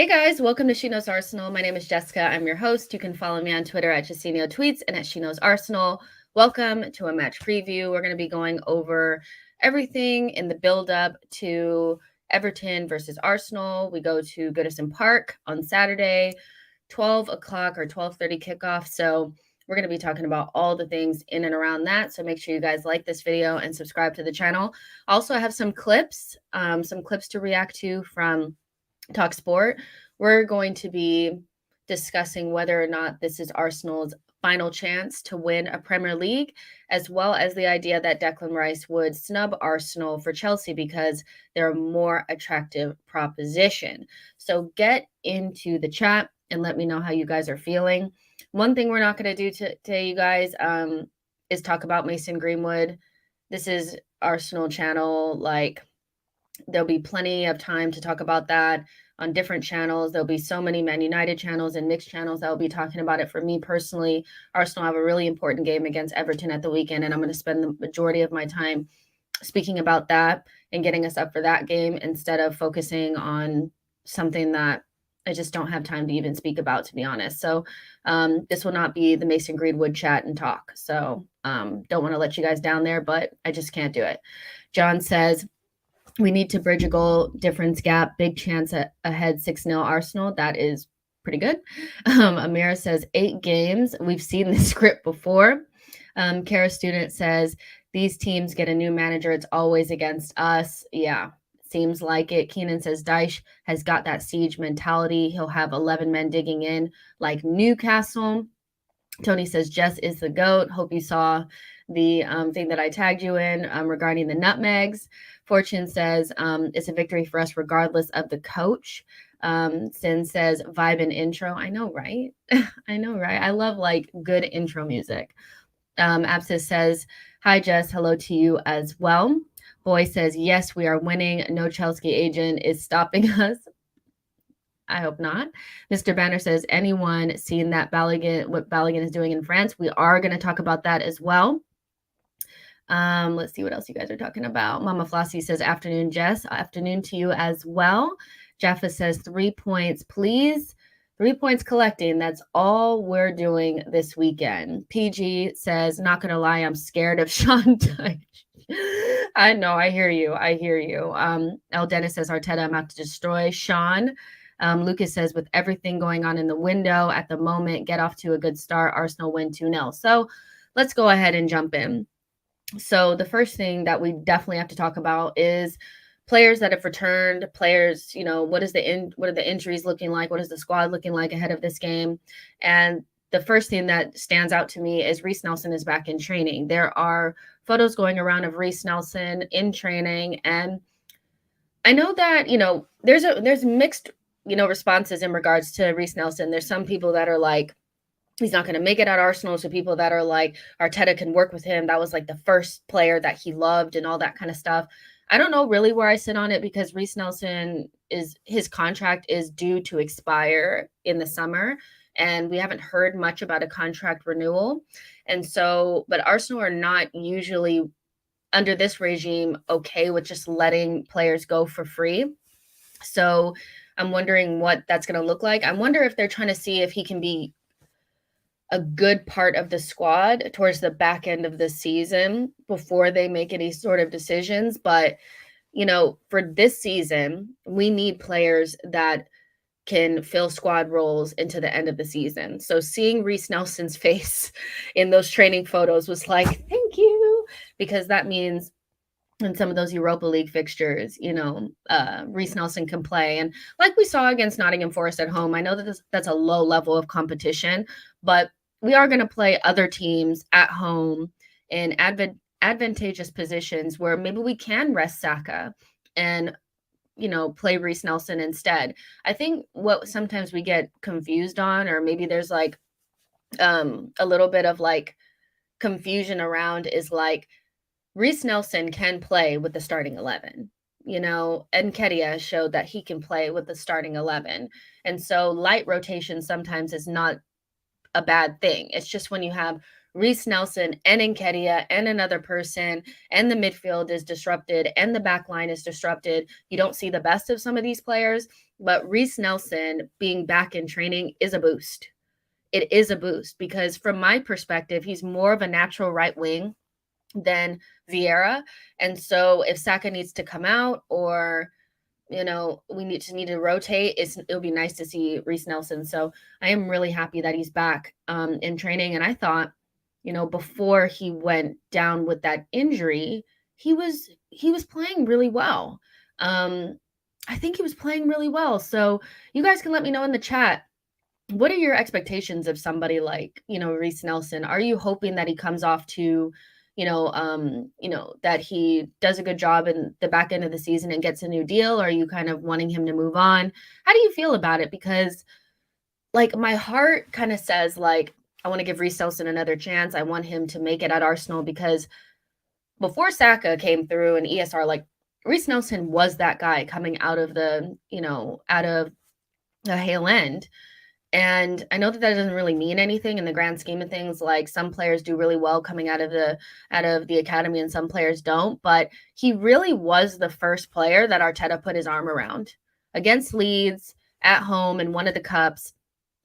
Hey guys, welcome to SheKnowsArsenal. My name is Jessica. I'm your host. You can follow me on Twitter at @JessinoTweets and at SheKnowsArsenal. Welcome to a match preview. We're going to be going over everything in the build-up to Everton versus Arsenal. We go to Goodison Park on Saturday, 12 o'clock or 12:30 kickoff. So we're going to be talking about all the things in and around that. So make sure you guys like this video and subscribe to the channel. Also, I have some clips to react to from talksport. We're going to be discussing whether or not this is Arsenal's final chance to win a Premier League, as well as the idea that Declan Reiss would snub Arsenal for Chelsea because they're a more attractive proposition. So get into the chat and let me know how you guys are feeling. One thing we're not going to do today, you guys, is talk about Mason Greenwood. This is Arsenal channel. Like, there'll be plenty of time to talk about that on different channels. There'll be so many Man United channels and mixed channels that will be talking about it. For me personally, Arsenal have a really important game against Everton at the weekend, and I'm going to spend the majority of my time speaking about that and getting us up for that game instead of focusing on something that I just don't have time to even speak about, to be honest. So this will not be the Mason Greenwood chat and talk. So don't want to let you guys down there, but I just can't do it. John says, we need to bridge a goal difference gap. Big chance ahead 6-0 Arsenal. That is pretty good. Amira says 8 games. We've seen this script before. Kara Student says these teams get a new manager. It's always against us. Yeah, seems like it. Keenan says Dyche has got that siege mentality. He'll have 11 men digging in like Newcastle. Tony says Jess is the GOAT. Hope you saw the thing that I tagged you in regarding the nutmegs. Fortune says it's a victory for us regardless of the coach. Sin says vibe and intro. I know, right? I know, right? I love like good intro music. Absis says, hi, Jess. Hello to you as well. Boy says, yes, we are winning. No Chelsea agent is stopping us. I hope not. Mr. Banner says, anyone seen that Balogun, what Balogun is doing in France? We are going to talk about that as well. Let's see what else you guys are talking about. Mama Flossie says, afternoon, Jess. Afternoon to you as well. Jaffa says, 3 points, please. 3 points collecting. That's all we're doing this weekend. PG says, not going to lie, I'm scared of Sean Dyche. I know. I hear you. I hear you. El Dennis says, Arteta, I'm out to destroy Sean. Lucas says, with everything going on in the window at the moment, get off to a good start. Arsenal win 2-0. So let's go ahead and jump in. So the first thing that we definitely have to talk about is players that have returned, players, you know, what are the injuries looking like? What is the squad looking like ahead of this game? And the first thing that stands out to me is Reiss Nelson is back in training. There are photos going around of Reiss Nelson in training. And I know that, you know, there's mixed, you know, responses in regards to Reiss Nelson. There's some people that are like, he's not going to make it at Arsenal. So people that are like, Arteta can work with him. That was like the first player that he loved and all that kind of stuff. I don't know really where I sit on it because Reiss Nelson his contract is due to expire in the summer. And we haven't heard much about a contract renewal. And so, but Arsenal are not usually under this regime okay with just letting players go for free. So I'm wondering what that's going to look like. I wonder if they're trying to see if he can be a good part of the squad towards the back end of the season before they make any sort of decisions. But, you know, for this season, we need players that can fill squad roles into the end of the season. So seeing Reiss Nelson's face in those training photos was like, thank you, because that means in some of those Europa League fixtures, you know, Reiss Nelson can play. And like we saw against Nottingham Forest at home, I know that that's a low level of competition, but we are going to play other teams at home in advantageous positions where maybe we can rest Saka and, you know, play Reiss Nelson instead. I think what sometimes we get confused on, or maybe there's like a little bit of like confusion around, is like, Reiss Nelson can play with the starting 11, you know, and Nketiah showed that he can play with the starting 11. And so light rotation sometimes is not a bad thing. It's just when you have Reiss Nelson and Nketiah and another person and the midfield is disrupted and the back line is disrupted, you don't see the best of some of these players. But Reiss Nelson being back in training is a boost. It is a boost because from my perspective, he's more of a natural right wing than Vieira. And so if Saka needs to come out or we need to rotate, it'll be nice to see Reiss Nelson. So I am really happy that he's back in training. And I thought, before he went down with that injury, he was playing really well. I think he was playing really well. So you guys can let me know in the chat, what are your expectations of somebody like, Reiss Nelson? Are you hoping that he comes off to, that he does a good job in the back end of the season and gets a new deal? Or are you kind of wanting him to move on? How do you feel about it? Because like my heart kind of says like, I want to give Reiss Nelson another chance. I want him to make it at Arsenal because before Saka came through and ESR, like Reiss Nelson was that guy coming out of the Hale End. And I know that doesn't really mean anything in the grand scheme of things. Like some players do really well coming out of the academy and some players don't. But he really was the first player that Arteta put his arm around against Leeds at home in one of the cups.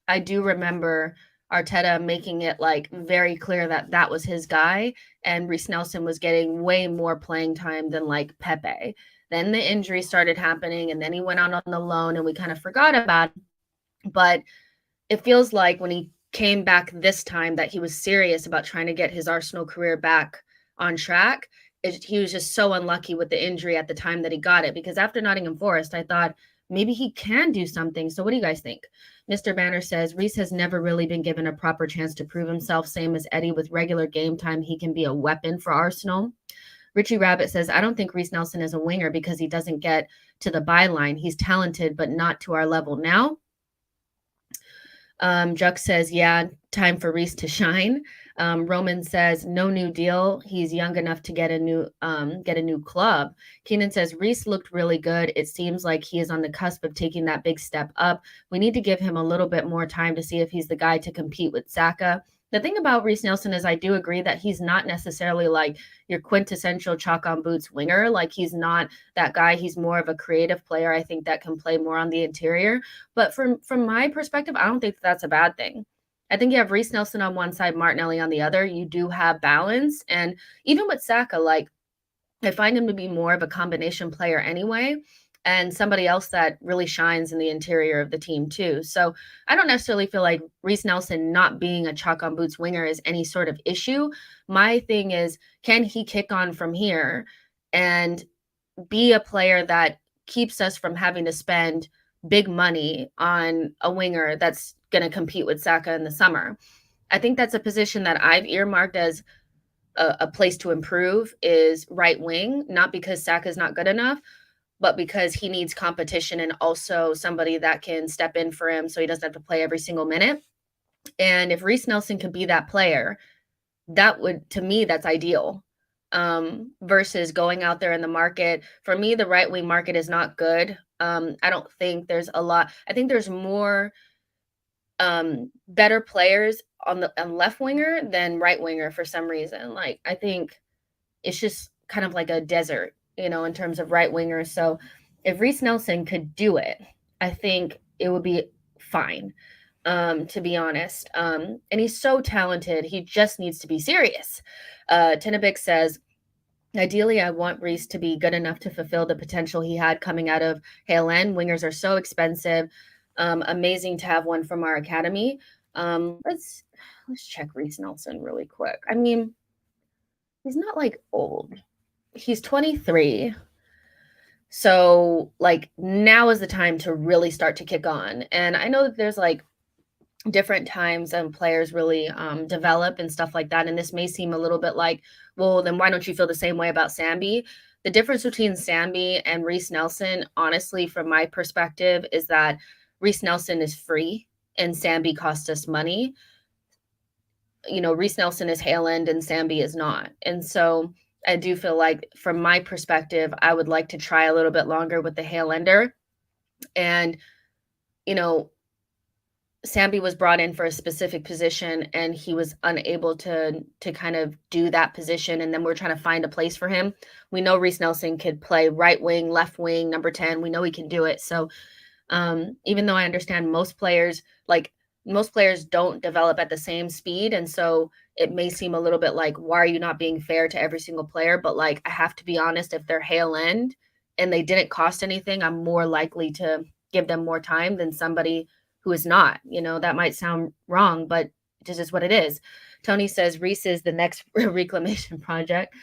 I do remember Arteta making it like very clear that that was his guy, and Reiss Nelson was getting way more playing time than like Pepe. Then the injury started happening, and then he went out on the loan, and we kind of forgot about it. But it feels like when he came back this time that he was serious about trying to get his Arsenal career back on track. He was just so unlucky with the injury at the time that he got it, because after Nottingham Forest, I thought maybe he can do something. So what do you guys think? Mr. Banner says, Reiss has never really been given a proper chance to prove himself. Same as Eddie, with regular game time, he can be a weapon for Arsenal. Richie Rabbit says, I don't think Reiss Nelson is a winger because he doesn't get to the byline. He's talented, but not to our level now. Juck says, yeah, time for Reiss to shine. Roman says, no new deal. He's young enough to get a new club. Keenan says, Reiss looked really good. It seems like he is on the cusp of taking that big step up. We need to give him a little bit more time to see if he's the guy to compete with Saka. The thing about Reiss Nelson is I do agree that he's not necessarily like your quintessential chalk on boots winger. Like he's not that guy. He's more of a creative player, I think, that can play more on the interior. But from my perspective, I don't think that's a bad thing. I think you have Reiss Nelson on one side, Martinelli on the other. You do have balance. And even with Saka, like I find him to be more of a combination player anyway, and somebody else that really shines in the interior of the team too. So I don't necessarily feel like Reiss Nelson not being a chalk on boots winger is any sort of issue. My thing is, can he kick on from here and be a player that keeps us from having to spend big money on a winger that's going to compete with Saka in the summer? I think that's a position that I've earmarked as a place to improve, is right wing, not because Saka is not good enough, but because he needs competition and also somebody that can step in for him so he doesn't have to play every single minute. And if Reiss Nelson could be that player, that would, to me, that's ideal. Versus going out there in the market. For me, the right wing market is not good. I don't think there's a lot. I think there's more better players on left winger than right winger for some reason. Like I think it's just kind of like a desert, in terms of right wingers. So if Reiss Nelson could do it, I think it would be fine, to be honest. And he's so talented. He just needs to be serious. Tinabik says, ideally, I want Reiss to be good enough to fulfill the potential he had coming out of Hale End. Wingers are so expensive. Amazing to have one from our academy. Let's check Reiss Nelson really quick. I mean, he's not like old. He's 23. So like now is the time to really start to kick on. And I know that there's like different times players really develop and stuff like that. And this may seem a little bit like, well, then why don't you feel the same way about Sambi? The difference between Sambi and Reiss Nelson, honestly, from my perspective, is that Reiss Nelson is free and Sambi cost us money. Reiss Nelson is Hale End and Sambi is not. And so I do feel like, from my perspective, I would like to try a little bit longer with the Hale Ender. And, Sambi was brought in for a specific position and he was unable to kind of do that position. And then we're trying to find a place for him. We know Reiss Nelson could play right wing, left wing, number 10. We know he can do it. So Even though I understand most players don't develop at the same speed. And so it may seem a little bit like, why are you not being fair to every single player? But like, I have to be honest, if they're Hale End and they didn't cost anything, I'm more likely to give them more time than somebody who is not. That might sound wrong, but this is what it is. Tony says Reiss is the next reclamation project.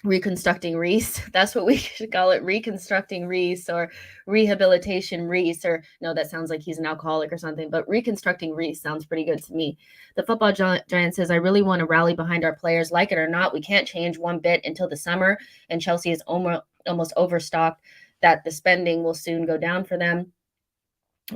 Reconstructing Reiss. That's what we should call it. Reconstructing Reiss, or rehabilitation Reiss, or no, that sounds like he's an alcoholic or something, but reconstructing Reiss sounds pretty good to me. The football giant says, I really want to rally behind our players. Like it or not, we can't change one bit until the summer, and Chelsea is almost overstocked, that the spending will soon go down for them.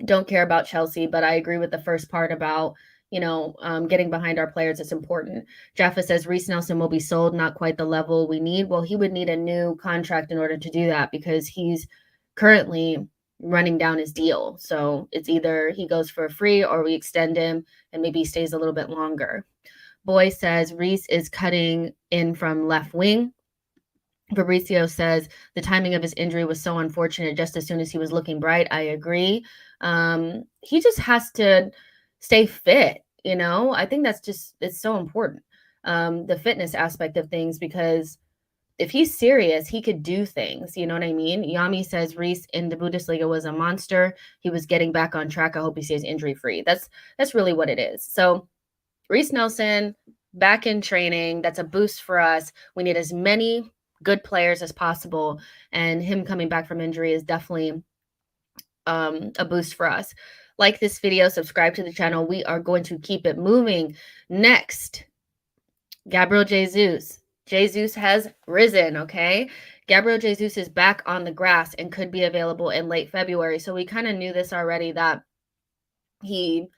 Don't care about Chelsea, but I agree with the first part about getting behind our players is important. Jaffa says Reiss Nelson will be sold, not quite the level we need. Well, he would need a new contract in order to do that, because he's currently running down his deal. So it's either he goes for free or we extend him and maybe he stays a little bit longer. Boy says Reiss is cutting in from left wing. Fabrizio says the timing of his injury was so unfortunate just as soon as he was looking bright. I agree. He just has to stay fit. I think it's so important. The fitness aspect of things, because if he's serious, he could do things. You know what I mean? Yami says Reiss in the Bundesliga was a monster. He was getting back on track. I hope he stays injury free. That's really what it is. So Reiss Nelson back in training. That's a boost for us. We need as many good players as possible, and him coming back from injury is definitely a boost for us. Like this video, subscribe to the channel. We are going to keep it moving. Next, Gabriel Jesus. Jesus has risen, okay? Gabriel Jesus is back on the grass and could be available in late February. So we kind of knew this already, that he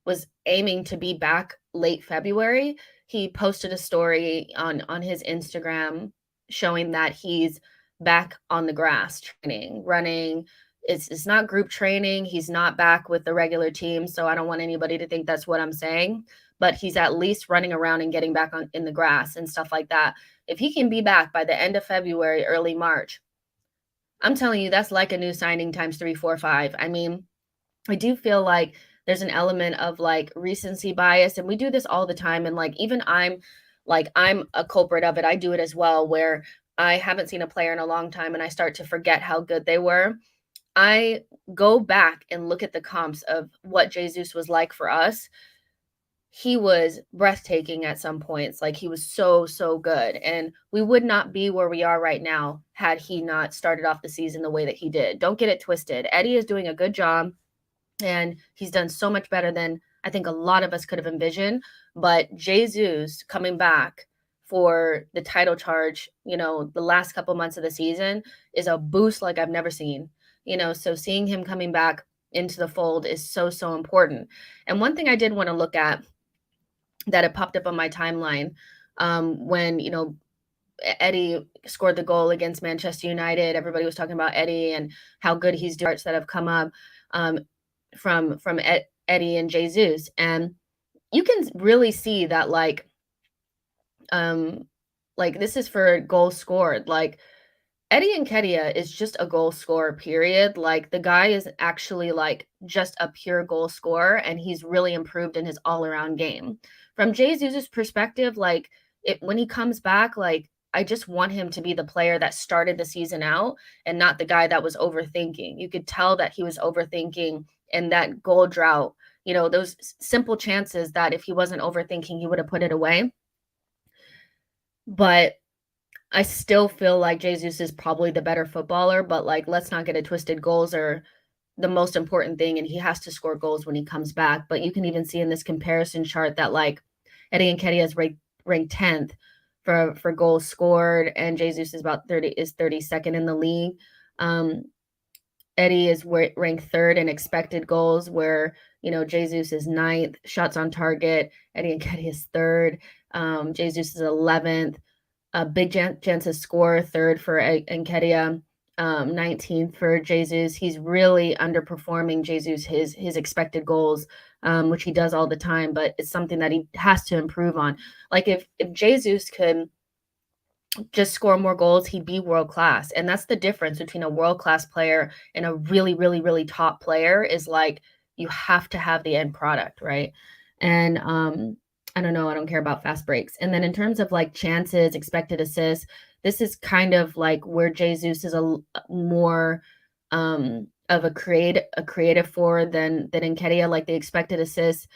was aiming to be back late February. He posted a story on his Instagram showing that he's back on the grass training, running. It's not group training. He's not back with the regular team. So I don't want anybody to think that's what I'm saying, but he's at least running around and getting back in the grass and stuff like that. If he can be back by the end of February, early March, I'm telling you, that's like a new signing times 3, 4, 5. I mean, I do feel like there's an element of like recency bias, and we do this all the time. And like, even I'm a culprit of it. I do it as well, where I haven't seen a player in a long time and I start to forget how good they were. I go back and look at the comps of what Jesus was like for us. He was breathtaking at some points. Like, he was so, so good. And we would not be where we are right now had he not started off the season the way that he did. Don't get it twisted. Eddie is doing a good job, and he's done so much better than I think a lot of us could have envisioned. But Jesus coming back for the title charge, the last couple months of the season, is a boost like I've never seen. So seeing him coming back into the fold is so, so important. And one thing I did want to look at that had popped up on my timeline, when, Eddie scored the goal against Manchester United, everybody was talking about Eddie and how good he's doing, that have come up from Eddie and Jesus. And you can really see that, like this is for goals scored. Like, Eddie Nketiah is just a goal scorer, period. Like, the guy is actually like just a pure goal scorer, and he's really improved in his all-around game. From Jesus' perspective, like, when he comes back, like, I just want him to be the player that started the season out and not the guy that was overthinking. You could tell that he was overthinking in that goal drought. Those simple chances that if he wasn't overthinking, he would have put it away. But I still feel like Jesus is probably the better footballer, but like, let's not get it twisted. Goals are the most important thing, and he has to score goals when he comes back. But you can even see in this comparison chart that like Eddie Nketiah is ranked 10th for goals scored, and Jesus is 32nd in the league. Eddie is ranked 3rd in expected goals, where Jesus is 9th. Shots on target, Eddie Nketiah is 3rd. Jesus is 11th. Big chances score, 3rd for Nketiah, 19th for Jesus. He's really underperforming Jesus, his expected goals, which he does all the time, but it's something that he has to improve on. Like, if Jesus could just score more goals, he'd be world class. And that's the difference between a world class player and a really, really, really top player is like you have to have the end product, right? And I don't know, I don't care about fast breaks. And then in terms of like chances, expected assists, this is kind of like where Jesus is a more of a creative forward than Nketiah. Like the expected assists,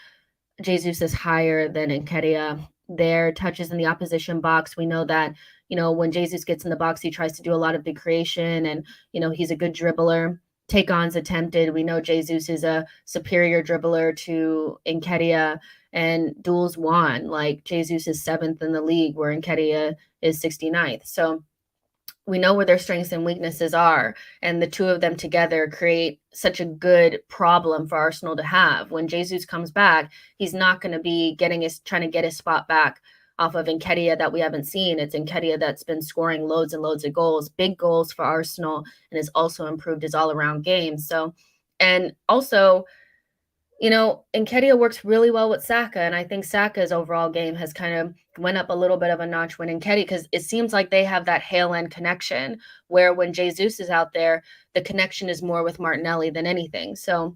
Jesus is higher than Nketiah. Their touches in the opposition box, we know that, when Jesus gets in the box, he tries to do a lot of the creation and, he's a good dribbler. Take-ons attempted. We know Jesus is a superior dribbler to Nketiah, and duels won. Like Jesus is 7th in the league where Nketiah is 69th. So we know where their strengths and weaknesses are, and the two of them together create such a good problem for Arsenal to have. When Jesus comes back, he's not going to be trying to get his spot back off of Nketiah that we haven't seen. It's Nketiah that's been scoring loads and loads of goals, big goals for Arsenal, and has also improved his all-around game. So, and also, Nketiah works really well with Saka, and I think Saka's overall game has kind of went up a little bit of a notch when Nketiah, because it seems like they have that Hale-end connection, where when Jesus is out there, the connection is more with Martinelli than anything. So,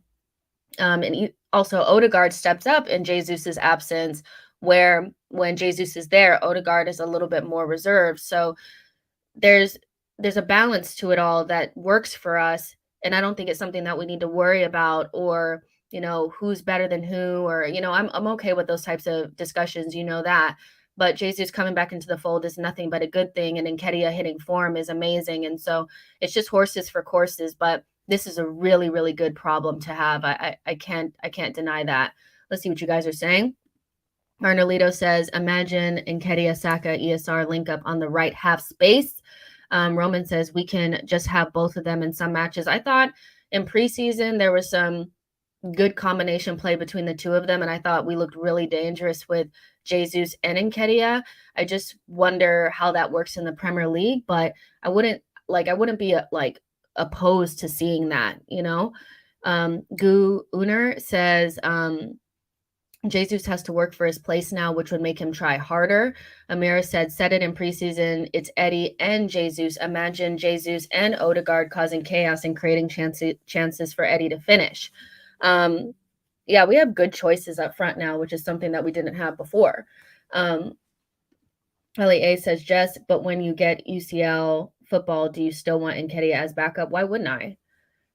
and also Odegaard steps up in Jesus's absence, where when Jesus is there, Odegaard is a little bit more reserved. So there's a balance to it all that works for us, and I don't think it's something that we need to worry about, or who's better than who, or I'm okay with those types of discussions, that. But Jesus coming back into the fold is nothing but a good thing, and Nketiah hitting form is amazing, and so it's just horses for courses. But this is a really, really good problem to have. I can't deny that. Let's see what you guys are saying. Arnolito says, imagine Nketiah, Saka, ESR link up on the right half space. Roman says, we can just have both of them in some matches. I thought in preseason there was some good combination play between the two of them, and I thought we looked really dangerous with Jesus and Nketiah. I just wonder how that works in the Premier League, but I wouldn't be opposed to seeing that, Gu Uner says, Jesus has to work for his place now, which would make him try harder. Amira said it in preseason. It's Eddie and Jesus. Imagine Jesus and Odegaard causing chaos and creating chances for Eddie to finish. Yeah, we have good choices up front now, which is something that we didn't have before. LA says, Jess, but when you get UCL football, do you still want Nketiah as backup? Why wouldn't I?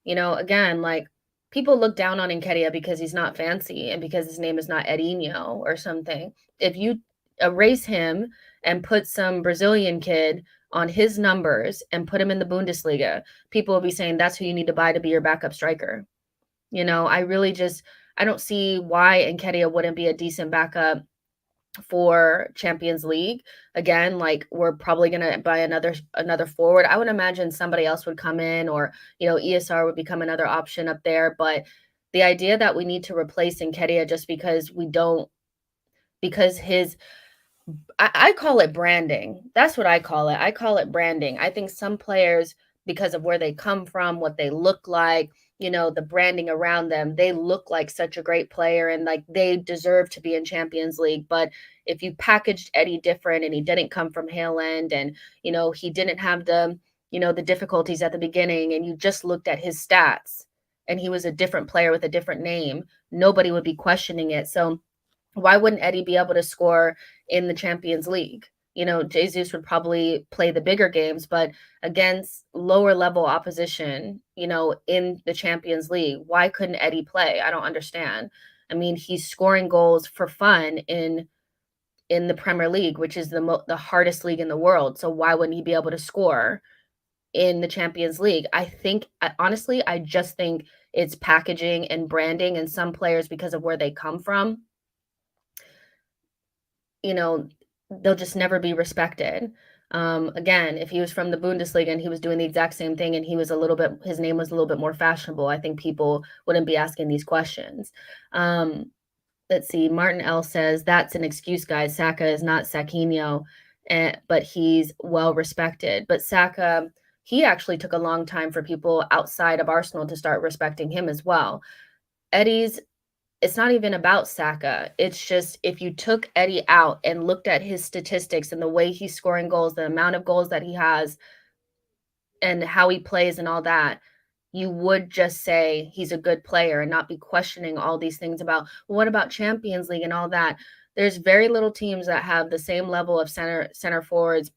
Again, like, people look down on Nketiah because he's not fancy and because his name is not Edinho or something. If you erase him and put some Brazilian kid on his numbers and put him in the Bundesliga, people will be saying that's who you need to buy to be your backup striker. I don't see why Nketiah wouldn't be a decent backup for Champions League. Again, like, we're probably going to buy another forward. I would imagine somebody else would come in, or, ESR would become another option up there. But the idea that we need to replace Nketiah just because I call it branding. That's what I call it. I call it branding. I think some players, because of where they come from, what they look like, the branding around them, they look like such a great player and like they deserve to be in Champions League. But if you packaged Eddie different and he didn't come from Hale End, and, he didn't have the difficulties at the beginning, and you just looked at his stats and he was a different player with a different name, nobody would be questioning it. So why wouldn't Eddie be able to score in the Champions League? Jesus would probably play the bigger games, but against lower level opposition, in the Champions League, why couldn't Eddie play? I don't understand. I mean, he's scoring goals for fun in the Premier League, which is the hardest league in the world. So why wouldn't he be able to score in the Champions League? Honestly, I just think it's packaging and branding, and some players, because of where they come from, they'll just never be respected. Again, if he was from the Bundesliga and he was doing the exact same thing and his name was a little bit more fashionable, I think people wouldn't be asking these questions. Let's see. Martin L says, that's an excuse, guys. Saka is not Sakinho, but he's well respected. But Saka, he actually took a long time for people outside of Arsenal to start respecting him as well. Eddie's it's not even about Saka. It's just if you took Eddie out and looked at his statistics and the way he's scoring goals, the amount of goals that he has, and how he plays and all that, you would just say he's a good player and not be questioning all these things about, well, what about Champions League and all that. There's very little teams that have the same level of center forwards,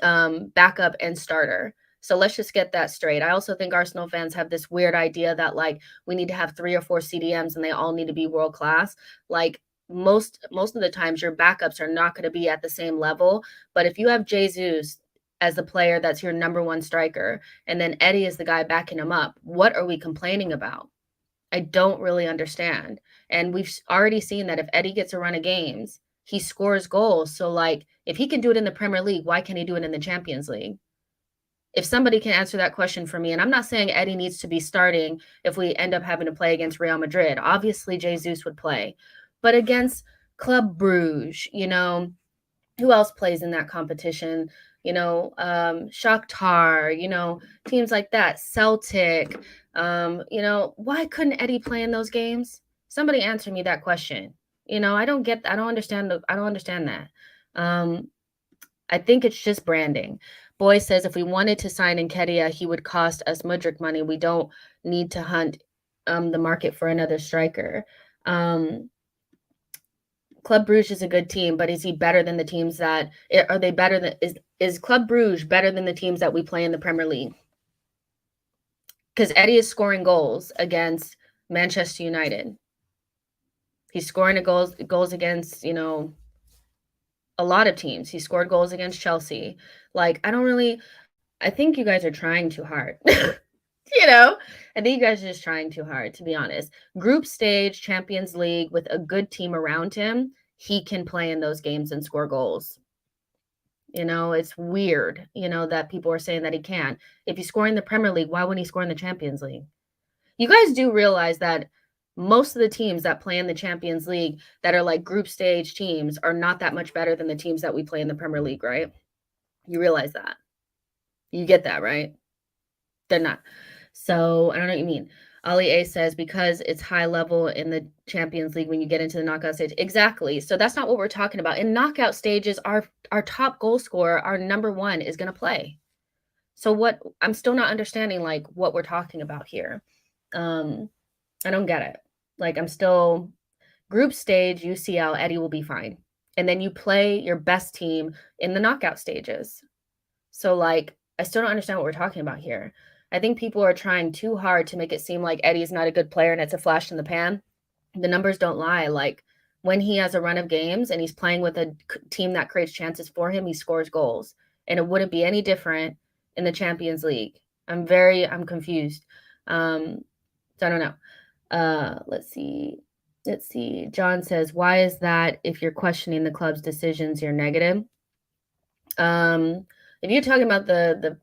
backup and starter. So let's just get that straight. I also think Arsenal fans have this weird idea that like we need to have 3 or 4 CDMs and they all need to be world class. Like most of the times your backups are not going to be at the same level. But if you have Jesus as the player that's your number one striker, and then Eddie is the guy backing him up, what are we complaining about? I don't really understand. And we've already seen that if Eddie gets a run of games, he scores goals. So like if he can do it in the Premier League, why can't he do it in the Champions League? If somebody can answer that question for me, and I'm not saying Eddie needs to be starting if we end up having to play against Real Madrid. Obviously, Jesus would play. But against Club Bruges, you know, who else plays in that competition? You know, Shakhtar, you know, teams like that, Celtic. You know, why couldn't Eddie play in those games? Somebody answer me that question. You know, I don't understand that. I think it's just branding. Boy says if we wanted to sign Nketiah, he would cost us Mudryk money. We don't need to hunt the market for another striker. Club Bruges is a good team, but is he better than the teams that are they better than is Club Bruges better than the teams that we play in the Premier League? Because Eddie is scoring goals against Manchester United. He's scoring goals against, you know, a lot of teams. He scored goals against Chelsea. Like, I think you guys are trying too hard. You know, I think you guys are just trying too hard, to be honest. Group stage, Champions League, with a good team around him, he can play in those games and score goals. You know, it's weird, you know, that people are saying that he can't. If he's scoring the Premier League, why wouldn't he score in the Champions League? You guys do realize that most of the teams that play in the Champions League that are like group stage teams are not that much better than the teams that we play in the Premier League, right? You realize that. You get that, right? They're not. So I don't know what you mean. Ali A says, because it's high level in the Champions League when you get into the knockout stage. Exactly. So that's not what we're talking about. In knockout stages, our top goal scorer, our number one, is going to play. So what I'm still not understanding like what we're talking about here. I don't get it. Like I'm still group stage, UCL, Eddie will be fine. And then you play your best team in the knockout stages. So like I still don't understand what we're talking about here. I think people are trying too hard to make it seem like Eddie's not a good player and it's a flash in the pan. The numbers don't lie. Like when he has a run of games and he's playing with a team that creates chances for him, he scores goals. And it wouldn't be any different in the Champions League. I'm confused. So I don't know. Let's see. John says, why is that if you're questioning the club's decisions, you're negative? If you're talking about the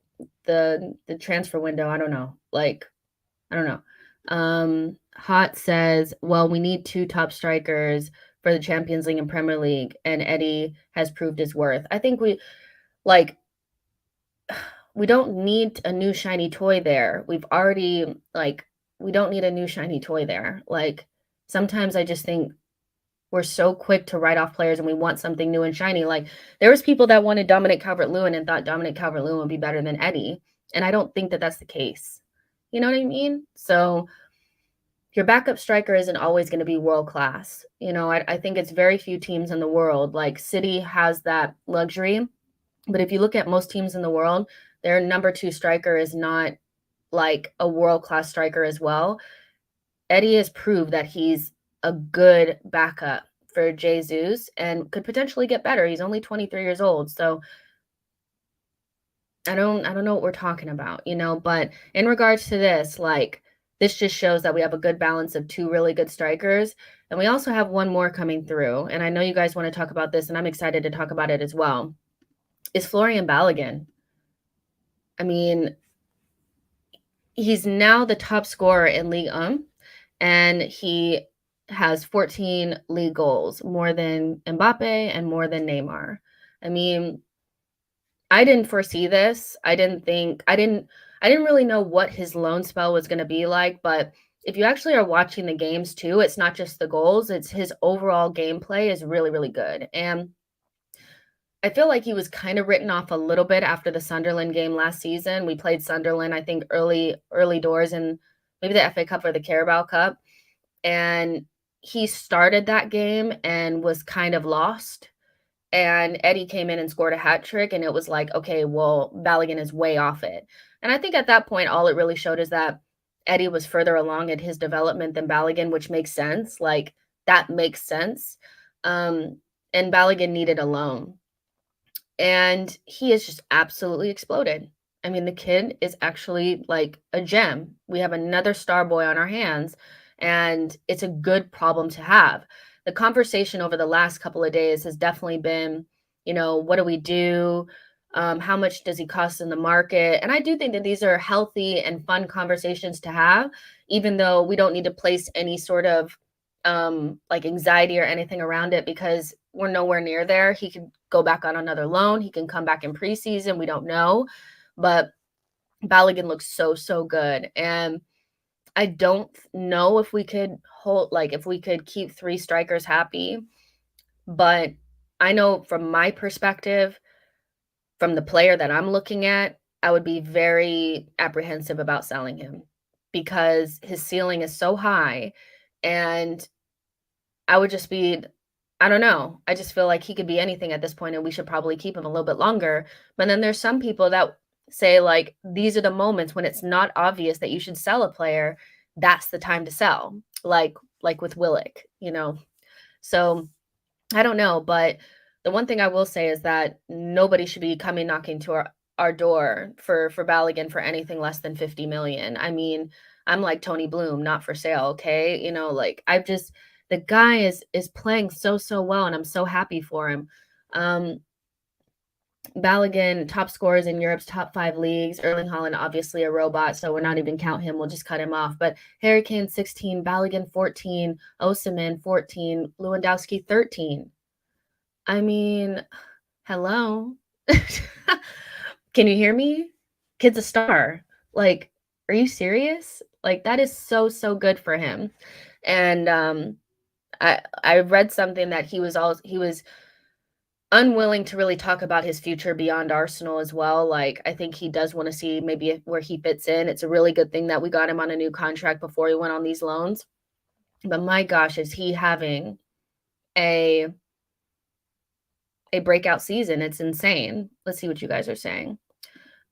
transfer window, I don't know. Like, I don't know. Hot says, well, we need 2 top strikers for the Champions League and Premier League, and Eddie has proved his worth. I think we don't need a new shiny toy there. We don't need a new shiny toy there. Like, sometimes I just think we're so quick to write off players and we want something new and shiny. Like there was people that wanted Dominic Calvert-Lewin and thought Dominic Calvert-Lewin would be better than Eddie. And I don't think that that's the case. You know what I mean? So your backup striker isn't always going to be world class. You know, I think it's very few teams in the world. Like City has that luxury. But if you look at most teams in the world, their number 2 striker is not like a world class striker as well. Eddie has proved that he's a good backup for Jesus and could potentially get better. He's only 23 years old. So I don't know what we're talking about, you know, but in regards to this, like this just shows that we have a good balance of 2 really good strikers. And we also have one more coming through. And I know you guys want to talk about this and I'm excited to talk about it as well. Is Florian Balogun. I mean, he's now the top scorer in Ligue 1 and he has 14 league goals, more than Mbappe and more than Neymar. I mean, I didn't foresee this. I didn't really know what his loan spell was going to be like, but if you actually are watching the games too, it's not just the goals, it's his overall gameplay is really, really good. And I feel like he was kind of written off a little bit after the Sunderland game last season. We played Sunderland, I think, early doors in maybe the FA Cup or the Carabao Cup. And he started that game and was kind of lost. And Eddie came in and scored a hat trick, and it was like, okay, well, Balogun is way off it. And I think at that point, all it really showed is that Eddie was further along in his development than Balogun, which makes sense. Like, that makes sense. And Balogun needed a loan. And he has just absolutely exploded. I mean, the kid is actually like a gem. We have another star boy on our hands, and it's a good problem to have. The conversation over the last couple of days has definitely been, what do we do? How much does he cost in the market? And I do think that these are healthy and fun conversations to have, even though we don't need to place any sort of like anxiety or anything around it, because we're nowhere near there. He could go back on another loan. He can come back in preseason. We don't know. But Balogun looks so good. And I don't know if we could if we could keep 3 strikers happy. But I know from my perspective, from the player that I'm looking at, I would be very apprehensive about selling him because his ceiling is so high. And I would just be, I don't know. I just feel like he could be anything at this point, and we should probably keep him a little bit longer. But then there's some people that say, like, these are the moments when it's not obvious that you should sell a player. That's the time to sell, like with Willock, So I don't know, but the one thing I will say is that nobody should be coming knocking to our door for Balogun for anything less than 50 million. I mean, I'm like Tony Bloom, not for sale, okay? The guy is playing so well, and I'm so happy for him. Balogun, top scorers in Europe's top 5 leagues. Erling Haaland, obviously a robot, so we're not even count him. We'll just cut him off. But Harry Kane, 16, Balogun, 14, Osimhen, 14, Lewandowski, 13. I mean, hello. Can you hear me? Kid's a star. Like, are you serious? Like, that is so good for him. And I read something that he was unwilling to really talk about his future beyond Arsenal as well. Like, I think he does want to see maybe where he fits in. It's a really good thing that we got him on a new contract before he went on these loans. But my gosh, is he having a breakout season. It's insane. Let's see what you guys are saying.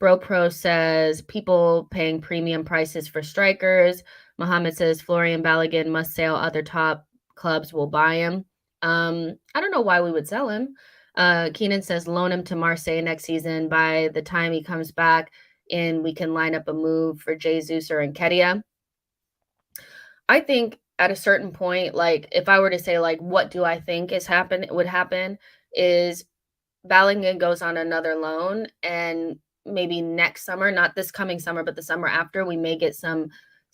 Bro Pro says people paying premium prices for strikers. Mohammed says Florian Balogun must sell. Other top clubs will buy him. I don't know why we would sell him. Keenan says loan him to Marseille next season. By the time he comes back in, we can line up a move for Jesus or Nketiah. I think at a certain point, like if I were to say like what do I think would happen is Balogun goes on another loan, and maybe next summer, not this coming summer, but the summer after, we may get some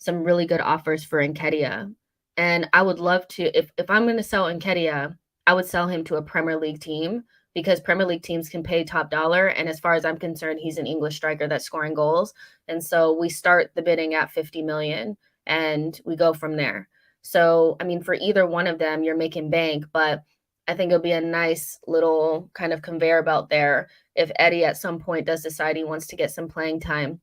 really good offers for Nketiah. And I would love to, if I'm going to sell Nketiah, I would sell him to a Premier League team, because Premier League teams can pay top dollar. And as far as I'm concerned, he's an English striker that's scoring goals. And so we start the bidding at 50 million and we go from there. So, I mean, for either one of them, you're making bank, but I think it'll be a nice little kind of conveyor belt there if Eddie at some point does decide he wants to get some playing time,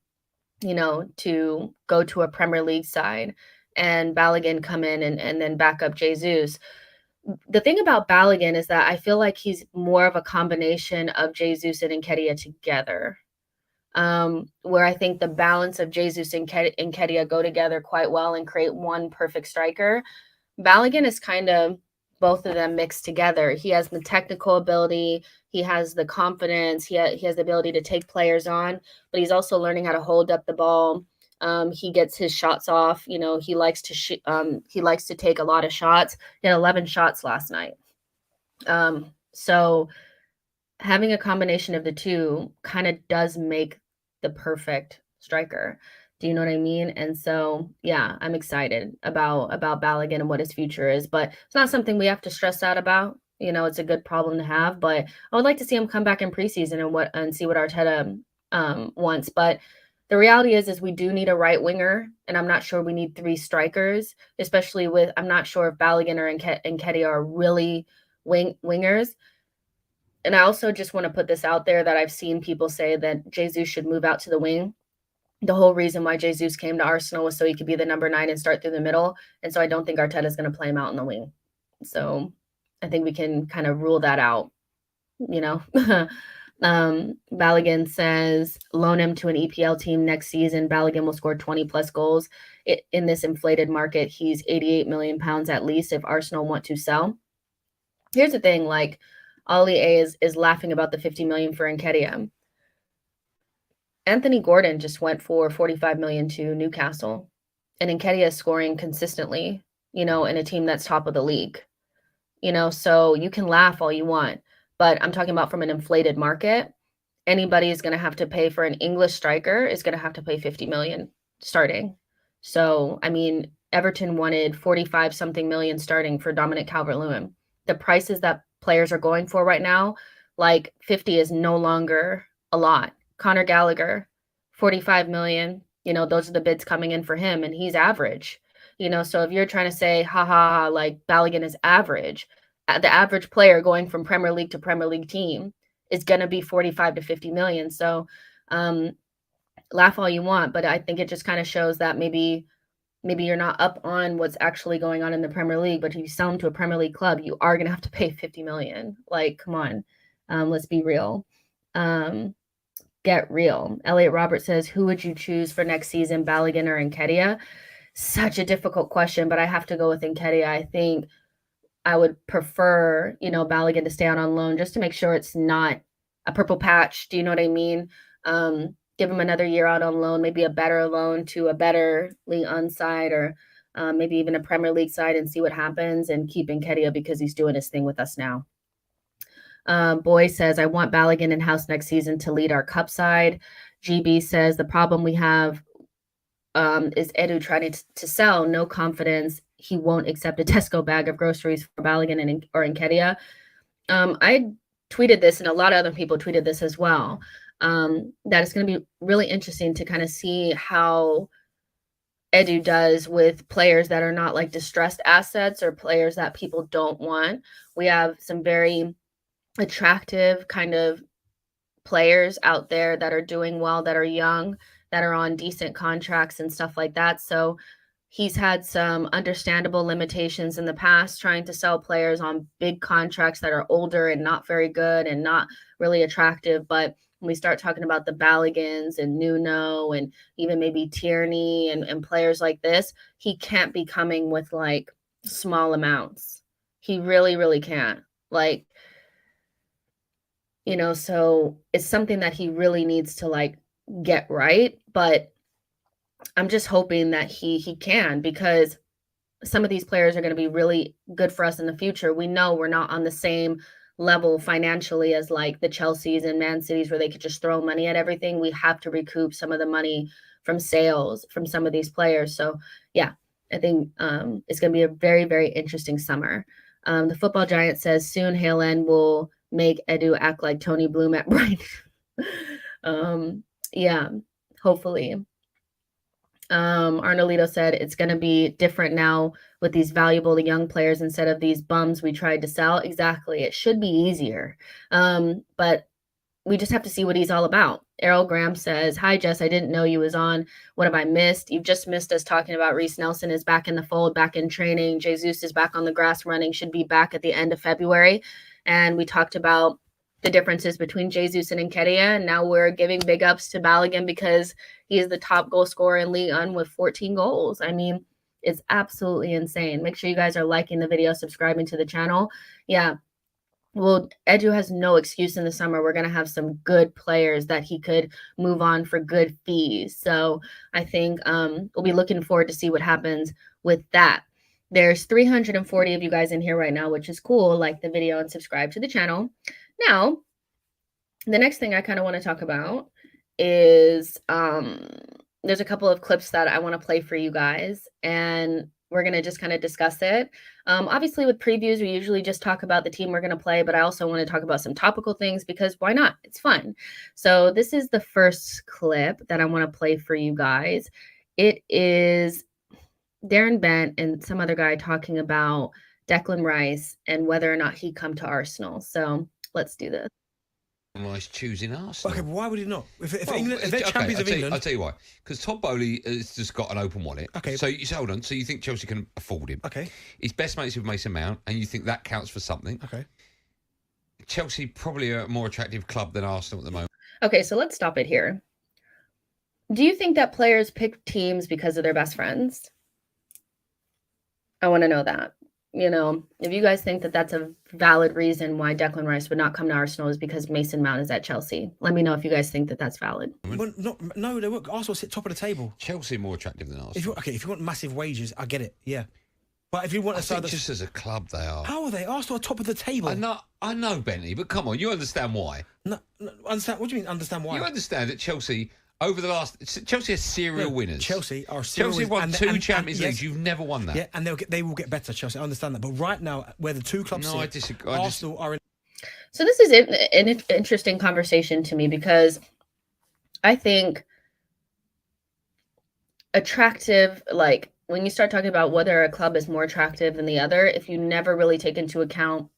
to go to a Premier League side and Balogun come in and then back up Jesus. The thing about Balogun is that I feel like he's more of a combination of Jesus and Nketiah together, where I think the balance of Jesus and Nketiah go together quite well and create one perfect striker. Balogun is kind of both of them mixed together. He has the technical ability, he has the confidence, he has the ability to take players on, but he's also learning how to hold up the ball. He gets his shots off. He likes to take a lot of shots. He had 11 shots last night. So having a combination of the two kind of does make the perfect striker. Do you know what I mean? And so, yeah, I'm excited about Balogun and what his future is, but it's not something we have to stress out about. It's a good problem to have, but I would like to see him come back in preseason and see what Arteta wants. But the reality is we do need a right winger, and I'm not sure we need 3 strikers, especially with, I'm not sure if Balogun or Nketiah are really wingers. And I also just want to put this out there that I've seen people say that Jesus should move out to the wing. The whole reason why Jesus came to Arsenal was so he could be the number 9 and start through the middle. And so I don't think Arteta is going to play him out in the wing. So I think we can kind of rule that out, you know. Balogun says, loan him to an EPL team next season. Balogun will score 20 plus goals. In this inflated market, he's 88 million pounds at least if Arsenal want to sell. Here's the thing, like, Ollie A is laughing about the 50 million for Nketiah. Anthony Gordon just went for 45 million to Newcastle, and Nketiah is scoring consistently, you know, in a team that's top of the league, you know, so you can laugh all you want, but I'm talking about from an inflated market. Anybody is going to have to pay for an English striker is going to have to pay 50 million starting. So, I mean, Everton wanted 45 something million starting for Dominic Calvert-Lewin. The prices that players are going for right now, like 50 is no longer a lot. Conor Gallagher, 45 million, you know, those are the bids coming in for him, and he's average, you know. So if you're trying to say, haha, like Balogun is average, the average player going from Premier League to Premier League team is going to be 45 to 50 million. So laugh all you want, but I think it just kind of shows that maybe you're not up on what's actually going on in the Premier League, but if you sell them to a Premier League club, you are going to have to pay 50 million. Like, come on. Let's be real. Get real. Elliot Roberts says, who would you choose for next season, Balogun or Nketiah? Such a difficult question, but I have to go with Nketiah. I think I would prefer, you know, Balogun to stay out on loan just to make sure it's not a purple patch. Do you know what I mean? Give him another year out on loan, maybe a better loan to a better League One side, or maybe even a Premier League side, and see what happens, and keep Nketiah because he's doing his thing with us now. Boy says, I want Balogun in-house next season to lead our cup side. GB says, the problem we have is Edu trying to sell, no confidence. He won't accept a Tesco bag of groceries for Balogun or Nketiah. I tweeted this, and a lot of other people tweeted this as well, that it's going to be really interesting to kind of see how Edu does with players that are not like distressed assets or players that people don't want. We have some very attractive kind of players out there that are doing well, that are young, that are on decent contracts and stuff like that. So he's had some understandable limitations in the past trying to sell players on big contracts that are older and not very good and not really attractive. But when we start talking about the Baloguns and Nuno and even maybe Tierney and players like this, he can't be coming with like small amounts. He really, really can't. Like, you know, so it's something that he really needs to like get right. But I'm just hoping that he can, because some of these players are going to be really good for us in the future. We know we're not on the same level financially as like the Chelseas and Man Cities where they could just throw money at everything. We have to recoup some of the money from sales from some of these players. So yeah, I think it's going to be a very, very interesting summer. The Football Giant says soon Hale End will make Edu act like Tony Bloom at Brighton. Yeah, hopefully. Arnolito said it's going to be different now with these valuable young players instead of these bums we tried to sell. Exactly. It should be easier. But we just have to see what he's all about. Errol Graham says, hi, Jess. I didn't know you was on. What have I missed? You've just missed us talking about Reiss Nelson is back in the fold, back in training. Jesus is back on the grass running, should be back at the end of February. And we talked about the differences between Jesus and Nketiah. And now we're giving big ups to Balogun because he is the top goal scorer in League One with 14 goals. I mean, it's absolutely insane. Make sure you guys are liking the video, subscribing to the channel. Yeah. Well, Edu has no excuse in the summer. We're going to have some good players that he could move on for good fees. So I think we'll be looking forward to see what happens with that. There's 340 of you guys in here right now, which is cool. Like the video and subscribe to the channel. Now, the next thing I kind of want to talk about is there's a couple of clips that I want to play for you guys. And we're going to just kind of discuss it. Obviously, with previews, we usually just talk about the team we're going to play, but I also want to talk about some topical things because why not? It's fun. So this is the first clip that I want to play for you guys. It is Darren Bent and some other guy talking about Declan Reiss and whether or not he'd come to Arsenal. So let's do this. Reiss choosing Arsenal. Okay, but why would he not? If they're champions of England... I'll tell you why. Because Todd Bowley has just got an open wallet. Okay. So hold on. So you think Chelsea can afford him? Okay. He's best mates with Mason Mount, and you think that counts for something? Okay. Chelsea probably are a more attractive club than Arsenal at the moment. Okay, so let's stop it here. Do you think that players pick teams because of their best friends? I want to know that. You know, if you guys think that that's a valid reason why Declan Reiss would not come to Arsenal is because Mason Mount is at Chelsea. Let me know if you guys think that that's valid. Well, no, they won't. Arsenal sit top of the table. Chelsea are more attractive than Arsenal. If you want massive wages, I get it. Yeah, but if you want just as a club, they are. How are they? Arsenal are top of the table. I know, Benny, but come on, you understand why? No, understand. What do you mean? Understand why? You understand that Chelsea. Chelsea are serial winners. Chelsea are serial winners. Chelsea won two Champions Leagues. You've never won that. Yeah, and they will get better, Chelsea. I understand that. But right now, where the two clubs sit, I disagree. Arsenal are in... So this is an interesting conversation to me because I think attractive, like when you start talking about whether a club is more attractive than the other, if you never really take into account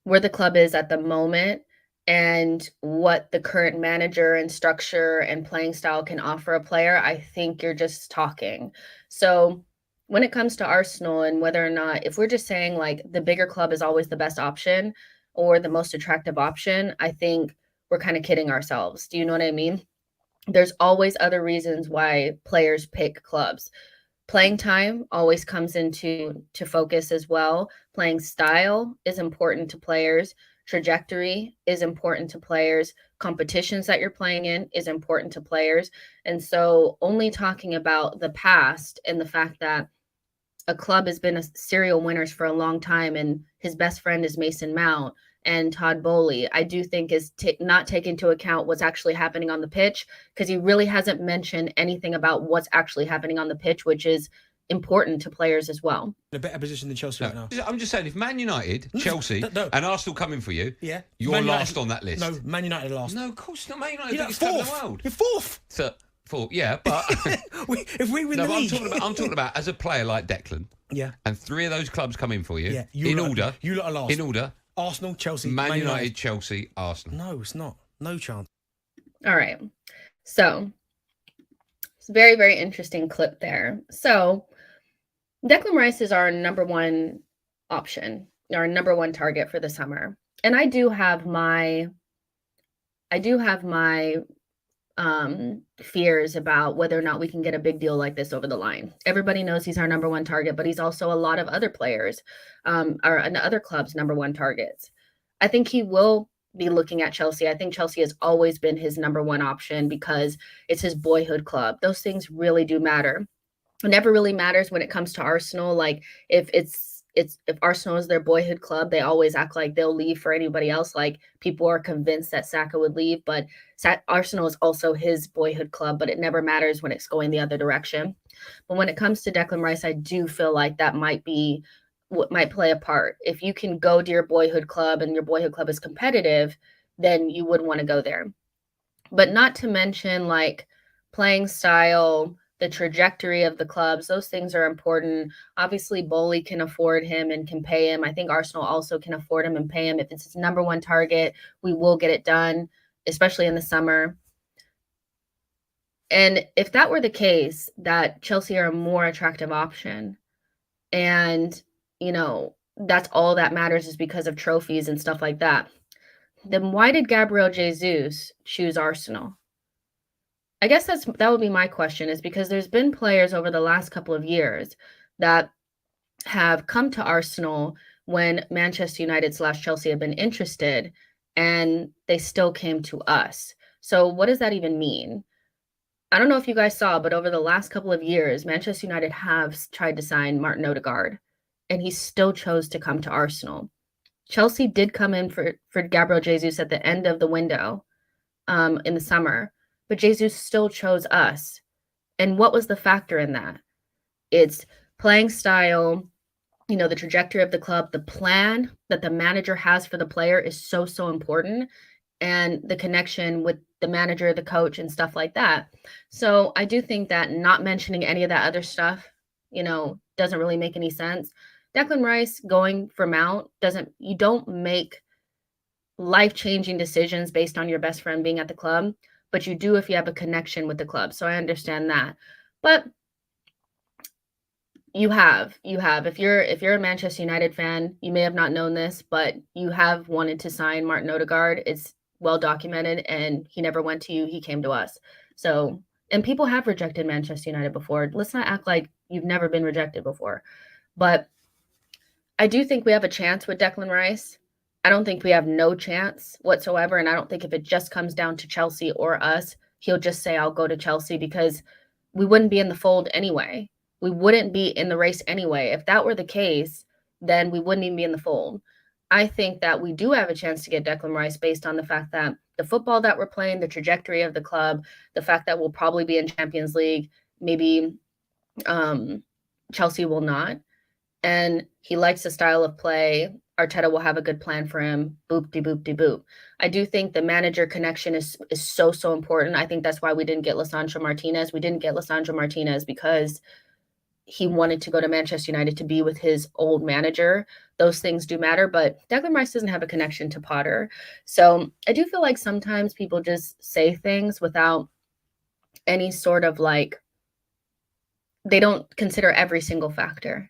where the club is at the moment, and what the current manager and structure and playing style can offer a player, I think you're just talking. So when it comes to Arsenal and whether or not, if we're just saying like the bigger club is always the best option or the most attractive option, I think we're kind of kidding ourselves. Do you know what I mean? There's always other reasons why players pick clubs. Playing time always comes into focus as well. Playing style is important to players. Trajectory is important to players. Competitions that you're playing in is important to players. And so only talking about the past and the fact that a club has been a serial winners for a long time and his best friend is Mason Mount and Todd Bowley, I do think is not taking into account what's actually happening on the pitch, because he really hasn't mentioned anything about what's actually happening on the pitch, which is important to players as well. In a better position than Chelsea right now. I'm just saying, if Man United, Chelsea, and Arsenal coming for you, you're last on that list. No, Man United are last. No, of course not. Man United are like fourth in the world. You're fourth. Fourth, yeah, but if we win the league, I'm talking about as a player like Declan. Yeah. And three of those clubs come in for you. Yeah. You lot are last. In order. Arsenal, Chelsea, Man United, Chelsea, Arsenal. No, it's not. No chance. All right. So it's a very, very interesting clip there. So Declan Reiss is our number one option, our number one target for the summer. And I do have my fears about whether or not we can get a big deal like this over the line. Everybody knows he's our number one target, but he's also a lot of other players or other clubs' number one targets. I think he will be looking at Chelsea. I think Chelsea has always been his number one option because it's his boyhood club. Those things really do matter. It never really matters when it comes to Arsenal. Like if Arsenal is their boyhood club, they always act like they'll leave for anybody else. Like people are convinced that Saka would leave, but Arsenal is also his boyhood club, but it never matters when it's going the other direction. But when it comes to Declan Reiss, I do feel like that might be what might play a part. If you can go to your boyhood club and your boyhood club is competitive, then you would want to go there. But not to mention like playing style, the trajectory of the clubs, those things are important. Obviously, Bowley can afford him and can pay him. I think Arsenal also can afford him and pay him. If it's his number one target, we will get it done, especially in the summer. And if that were the case, that Chelsea are a more attractive option, and, you know, that's all that matters is because of trophies and stuff like that, then why did Gabriel Jesus choose Arsenal? I guess that would be my question, is because there's been players over the last couple of years that have come to Arsenal when Manchester United / Chelsea have been interested, and they still came to us. So what does that even mean? I don't know if you guys saw, but over the last couple of years, Manchester United have tried to sign Martin Odegaard, and he still chose to come to Arsenal. Chelsea did come in for Gabriel Jesus at the end of the window in the summer, but Jesus still chose us. And what was the factor in that? It's playing style, the trajectory of the club, the plan that the manager has for the player is so, so important, and the connection with the manager, the coach, and stuff like that. So I do think that not mentioning any of that other stuff, doesn't really make any sense. Declan Reiss going for Mount you don't make life-changing decisions based on your best friend being at the club, but you do if you have a connection with the club. So I understand that. But you have if you're a Manchester United fan, you may have not known this, but you have wanted to sign Martin Odegaard. It's well documented, and he never went to you, he came to us. So, and people have rejected Manchester United before. Let's not act like you've never been rejected before. But I do think we have a chance with Declan Reiss. I don't think we have no chance whatsoever, and I don't think if it just comes down to Chelsea or us, he'll just say, I'll go to Chelsea, because we wouldn't be in the fold anyway. We wouldn't be in the race anyway. If that were the case, then we wouldn't even be in the fold. I think that we do have a chance to get Declan Reiss based on the fact that the football that we're playing, the trajectory of the club, the fact that we'll probably be in Champions League, maybe Chelsea will not. And he likes the style of play. Arteta will have a good plan for him. Boop, de boop, de boop. I do think the manager connection is so, so important. I think that's why we didn't get Lisandro Martinez. We didn't get Lisandro Martinez because he wanted to go to Manchester United to be with his old manager. Those things do matter, but Declan Reiss doesn't have a connection to Potter. So I do feel like sometimes people just say things without any sort of they don't consider every single factor.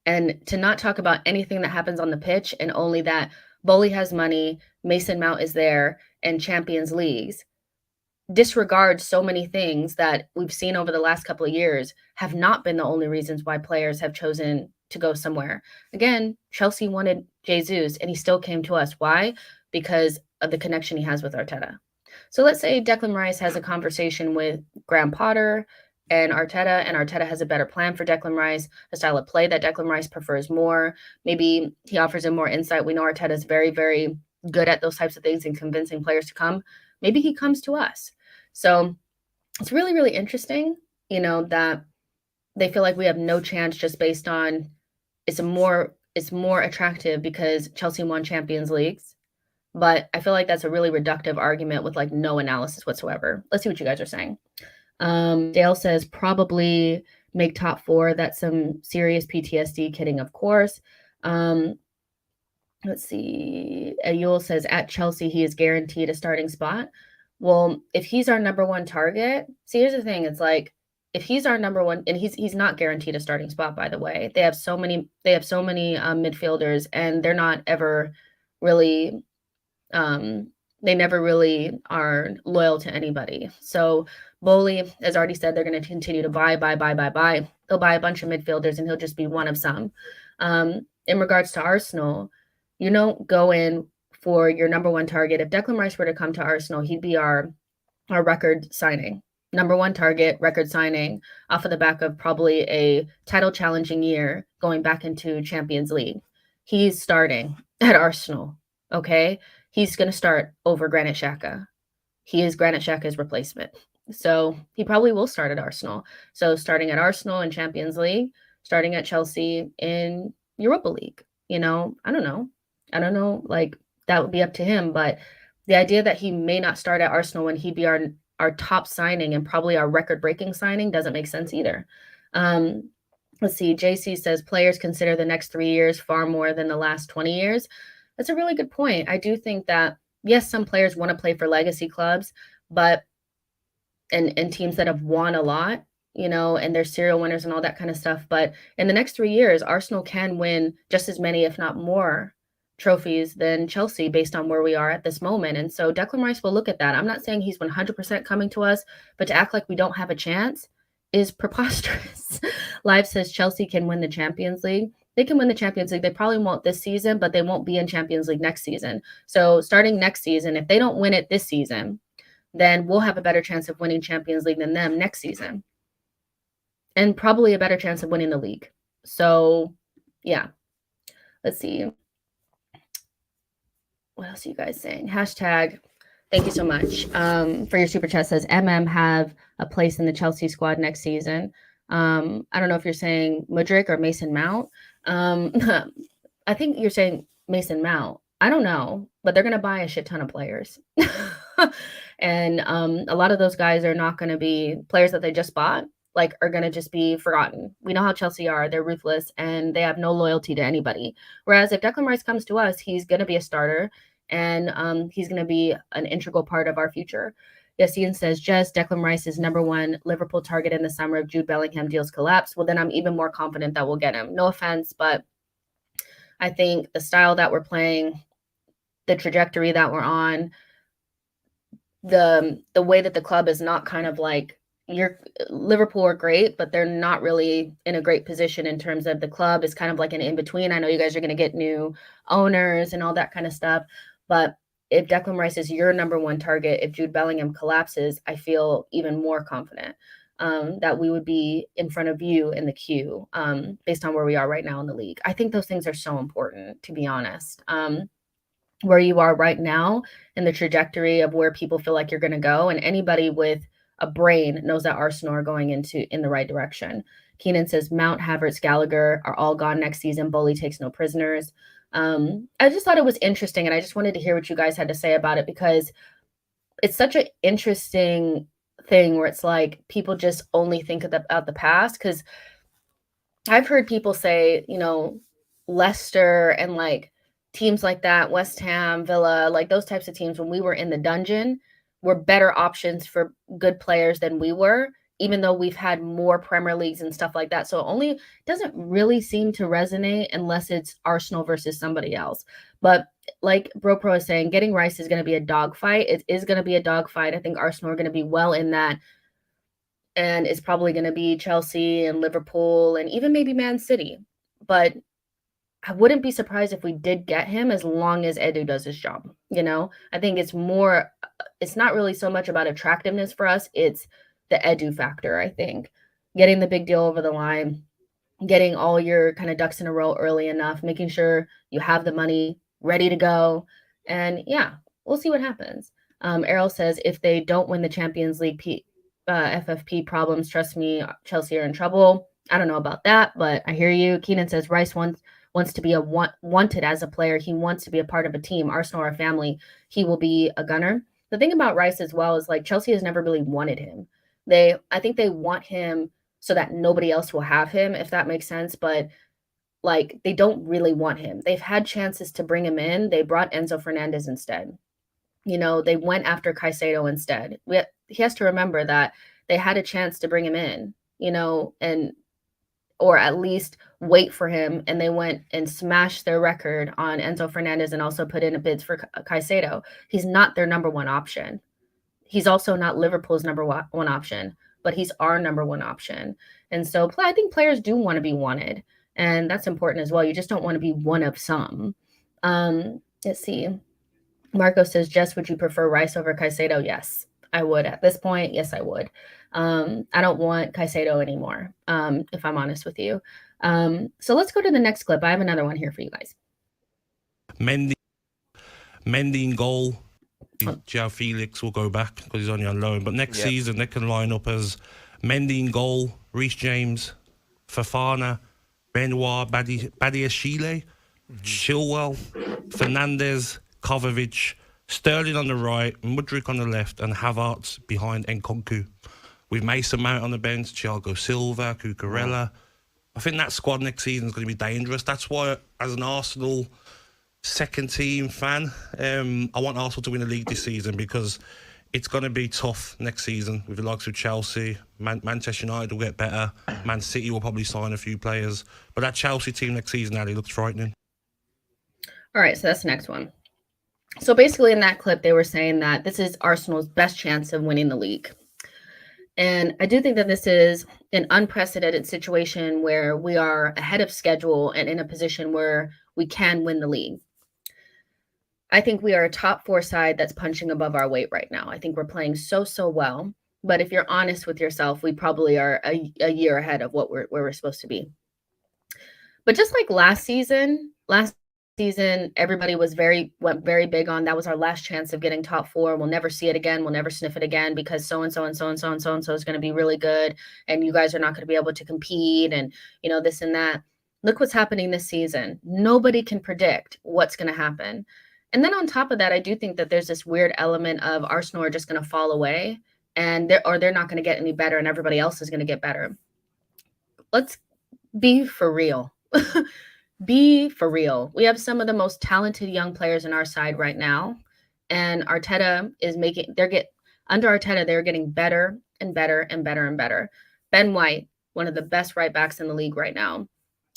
And to not talk about anything that happens on the pitch and only that Bowley has money, Mason Mount is there, and Champions Leagues, disregard so many things that we've seen over the last couple of years have not been the only reasons why players have chosen to go somewhere. Again, Chelsea wanted Jesus, and he still came to us. Why? Because of the connection he has with Arteta. So let's say Declan Reiss has a conversation with Graham Potter and Arteta has a better plan for Declan Reiss, a style of play that Declan Reiss prefers more. Maybe he offers him more insight. We know Arteta is very, very good at those types of things and convincing players to come. Maybe he comes to us. So it's really, really interesting, that they feel like we have no chance just based on it's more attractive because Chelsea won Champions Leagues. But I feel like that's a really reductive argument with no analysis whatsoever. Let's see what you guys are saying. Dale says probably make top 4. That's some serious PTSD. Kidding, of course. Let's see. Ayul says at Chelsea, he is guaranteed a starting spot. Well, if he's our number one target, see, here's the thing. It's if he's our number one, and he's not guaranteed a starting spot, by the way. They have so many midfielders, and they're not ever really, they never really are loyal to anybody. So Bowley has already said they're going to continue to buy. They'll buy a bunch of midfielders, and he'll just be one of some. In regards to Arsenal, you don't go in for your number one target. If Declan Reiss were to come to Arsenal, he'd be our record signing. Number one target, record signing, off of the back of probably a title challenging year going back into Champions League. He's starting at Arsenal, okay? He's going to start over Granit Xhaka. He is Granit Xhaka's replacement. So he probably will start at Arsenal. So starting at Arsenal in Champions League, starting at Chelsea in Europa League. I don't know. That would be up to him. But the idea that he may not start at Arsenal when he'd be our top signing and probably our record-breaking signing doesn't make sense either. Let's see. JC says players consider the next 3 years far more than the last 20 years. That's a really good point. I do think that, yes, some players want to play for legacy clubs, but and teams that have won a lot, and they're serial winners and all that kind of stuff. But in the next 3 years, Arsenal can win just as many, if not more, trophies than Chelsea based on where we are at this moment. And so Declan Reiss will look at that. I'm not saying he's 100% coming to us, but to act like we don't have a chance is preposterous. Live says Chelsea can win the Champions League. They can win the Champions League. They probably won't this season, but they won't be in Champions League next season. So starting next season, if they don't win it this season, then we'll have a better chance of winning Champions League than them next season. And probably a better chance of winning the league. So, yeah. Let's see. What else are you guys saying? Hashtag, thank you so much for your super chat. Says MM have a place in the Chelsea squad next season. I don't know if you're saying Mudryk or Mason Mount. I think you're saying Mason Mount. I don't know, but they're going to buy a shit ton of players. And a lot of those guys are not going to be players that they just bought, like are going to just be forgotten. We know how Chelsea are. They're ruthless and they have no loyalty to anybody. Whereas if Declan Rice comes to us, he's going to be a starter and he's going to be an integral part of our future. Yassine says, just Declan Rice is #1 Liverpool target in the summer if Jude Bellingham deals collapse. Well, then I'm even more confident that we'll get him. No offense, but I think the style that we're playing, the trajectory that we're on, the way that the club is not kind of like Liverpool are great, but they're not really in a great position in terms of the club is kind of like an in-between. I know you guys are going to get new owners and all that kind of stuff, but if Declan Rice is your #1 target, if Jude Bellingham collapses, I feel even more confident that we would be in front of you in the queue based on where we are right now in the league. I think those things are so important, to be honest. Where you are right now and the trajectory of where people feel like you're going to go, and anybody with a brain knows that Arsenal are going in the right direction. Keenan says Mount, Havertz, Gallagher are all gone next season. Bully takes no prisoners. I just thought it was interesting, and I just wanted to hear what you guys had to say about it because it's such an interesting thing where it's like people just only think about the past. Because I've heard people say, you know, Leicester and like teams like that, West Ham, Villa, like those types of teams when we were in the dungeon were better options for good players than we were, even though we've had more Premier Leagues and stuff like that. So it only doesn't really seem to resonate unless it's Arsenal versus somebody else. But like BroPro is saying, getting Rice is going to be a dogfight. It is going to be a dogfight. I think Arsenal are going to be well in that. And it's probably going to be Chelsea and Liverpool and even maybe Man City. But I wouldn't be surprised if we did get him as long as Edu does his job. You know, I think it's not really so much about attractiveness for us. It's the Edu factor, I think. Getting the big deal over the line, getting all your kind of ducks in a row early enough, making sure you have the money ready to go. And yeah, we'll see what happens. Errol says, if they don't win the Champions League FFP problems, trust me, Chelsea are in trouble. I don't know about that, but I hear you. Keenan says, Rice wants to be wanted as a player. He wants to be a part of a team. Arsenal are a family. He will be a gunner. The thing about Rice as well is like Chelsea has never really wanted him. I think they want him so that nobody else will have him, if that makes sense. But like they don't really want him. They've had chances to bring him in. They brought Enzo Fernandez instead. You know, they went after Caicedo instead. He has to remember that they had a chance to bring him in, you know, or at least wait for him, and they went and smashed their record on Enzo Fernandez and also put in a bid for Caicedo. He's not their #1 option. He's also not Liverpool's #1 option, but he's our #1 option. And so I think players do want to be wanted, and that's important as well. You just don't want to be one of some. Let's see. Marco says, Jess, would you prefer Rice over Caicedo? Yes, I would. At this point, yes, I would. I don't want Caicedo anymore, if I'm honest with you. So let's go to the next clip. I have another one here for you guys. Mendy in goal. João Felix will go back because he's only on loan. But next season, they can line up as Mendy in goal, Reiss James, Fofana, Benoit, Badiashile, Chilwell, Fernandez, Kovacic, Sterling on the right, Mudryk on the left, and Havertz behind Nkunku. With Mason Mount on the bench, Thiago Silva, Cucurella. I think that squad next season is going to be dangerous. That's why, as an Arsenal second team fan, I want Arsenal to win the league this season because it's going to be tough next season with the likes of Chelsea. Manchester United will get better. Man City will probably sign a few players. But that Chelsea team next season, Ali, looks frightening. All right, so that's the next one. So basically in that clip, they were saying that this is Arsenal's best chance of winning the league. And I do think that this is an unprecedented situation where we are ahead of schedule and in a position where we can win the league. I think we are a top 4 side that's punching above our weight right now. I think we're playing so well. But if you're honest with yourself, we probably are a year ahead of where we're supposed to be. But just like last season, everybody went very big on that was our last chance of getting top 4. We'll never see it again. We'll never sniff it again because so-and-so and so-and-so and so-and-so is going to be really good. And you guys are not going to be able to compete and, this and that. Look what's happening this season. Nobody can predict what's going to happen. And then on top of that, I do think that there's this weird element of Arsenal are just going to fall away and they're not going to get any better and everybody else is going to get better. Let's be for real. Be for real. We have some of the most talented young players in our side right now. And Arteta is under Arteta, they're getting better and better and better and better. Ben White, one of the best right backs in the league right now.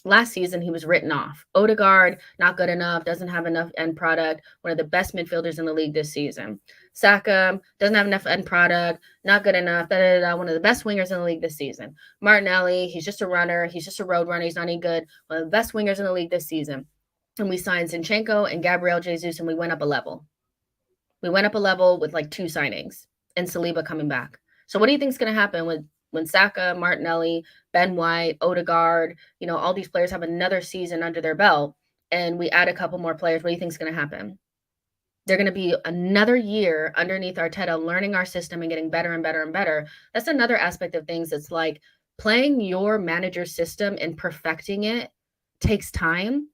Last season, he was written off. Odegaard, not good enough, doesn't have enough end product. One of the best midfielders in the league this season. Saka, doesn't have enough end product, not good enough. One of the best wingers in the league this season. Martinelli, he's just a runner. He's just a road runner. He's not any good. One of the best wingers in the league this season. And we signed Zinchenko and Gabriel Jesus, and we went up a level. We went up a level with like 2 signings and Saliba coming back. So what do you think is going to happen when Saka, Martinelli, Ben White, Odegaard, all these players have another season under their belt and we add a couple more players? What do you think is going to happen? They're going to be another year underneath Arteta, learning our system and getting better and better and better. That's another aspect of things. It's like playing your manager's system and perfecting it takes time.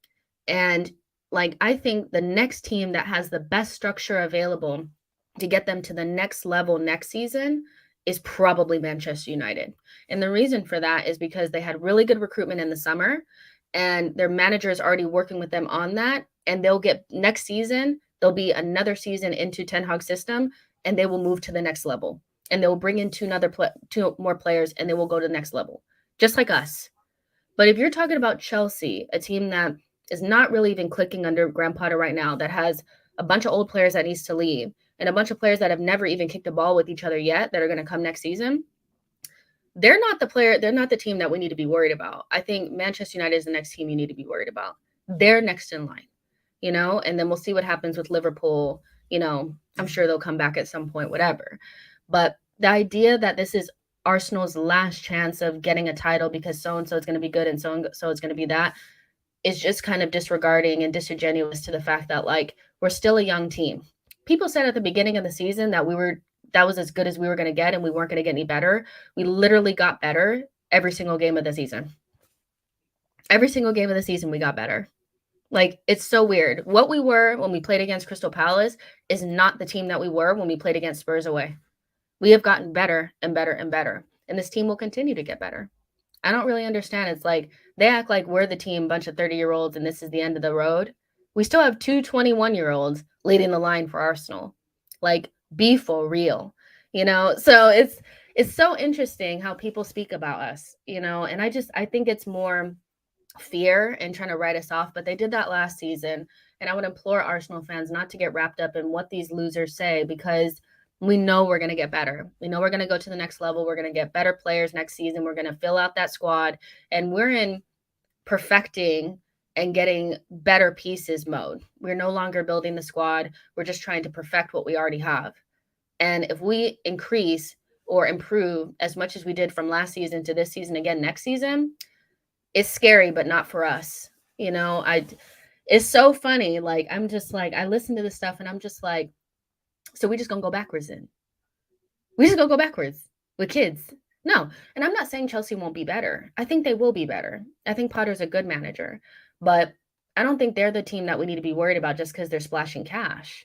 And I think the next team that has the best structure available to get them to the next level next season is probably Manchester United. And the reason for that is because they had really good recruitment in the summer and their manager is already working with them on that. And they'll get next season, there'll be another season into Ten Hag's system and they will move to the next level. And they will bring in 2 more players and they will go to the next level, just like us. But if you're talking about Chelsea, a team that is not really even clicking under Graham Potter right now, that has a bunch of old players that needs to leave, and a bunch of players that have never even kicked a ball with each other yet that are going to come next season, they're not the team that we need to be worried about. I think Manchester United is the next team you need to be worried about. They're next in line, and then we'll see what happens with Liverpool. I'm sure they'll come back at some point, whatever. But the idea that this is Arsenal's last chance of getting a title because so-and-so is going to be good and so-and-so is going to be that is just kind of disregarding and disingenuous to the fact that we're still a young team. People said at the beginning of the season that that was as good as we were going to get and we weren't going to get any better. We literally got better every single game of the season. Every single game of the season, we got better. It's so weird. What we were when we played against Crystal Palace is not the team that we were when we played against Spurs away. We have gotten better and better and better. And this team will continue to get better. I don't really understand. It's they act like we're the team, bunch of 30-year-olds, and this is the end of the road. We still have 2 21-year-olds leading the line for Arsenal. Be for real, So it's so interesting how people speak about us, and I think it's more fear and trying to write us off. But they did that last season, and I would implore Arsenal fans not to get wrapped up in what these losers say because we know we're going to get better. We know we're going to go to the next level. We're going to get better players next season. We're going to fill out that squad, and we're in perfecting and getting better pieces mode. We're no longer building the squad. We're just trying to perfect what we already have. And if we increase or improve as much as we did from last season to this season again next season, it's scary, but not for us. It's so funny. I'm just I listen to this stuff and I'm just so we just gonna go backwards then? We just gonna go backwards with kids? No. And I'm not saying Chelsea won't be better. I think they will be better. I think Potter's a good manager. But I don't think they're the team that we need to be worried about just because they're splashing cash.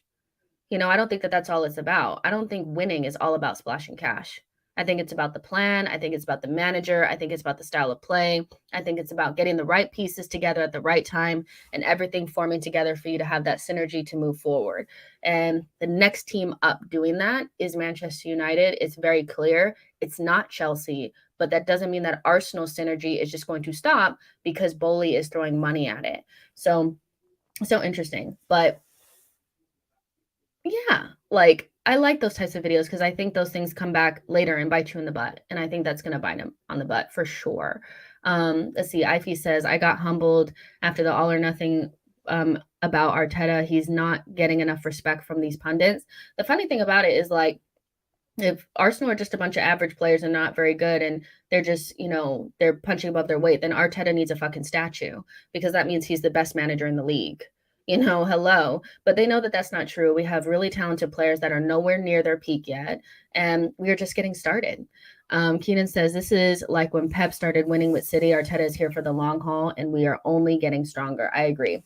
I don't think that that's all it's about. I don't think winning is all about splashing cash. I think it's about the plan. I think it's about the manager. I think it's about the style of play. I think it's about getting the right pieces together at the right time and everything forming together for you to have that synergy to move forward. And the next team up doing that is Manchester United. It's very clear. It's not Chelsea, but that doesn't mean that Arsenal synergy is just going to stop because Bowley is throwing money at it. So interesting. But yeah, I like those types of videos because I think those things come back later and bite you in the butt. And I think that's going to bite him on the butt for sure. Let's see. Ify says, I got humbled after the all or nothing about Arteta. He's not getting enough respect from these pundits. The funny thing about it is if Arsenal are just a bunch of average players and not very good and they're just, they're punching above their weight, then Arteta needs a fucking statue because that means he's the best manager in the league. hello. But they know that that's not true. We have really talented players that are nowhere near their peak yet, and we are just getting started. Keenan says, this is like when Pep started winning with City. Arteta is here for the long haul, and we are only getting stronger. I agree.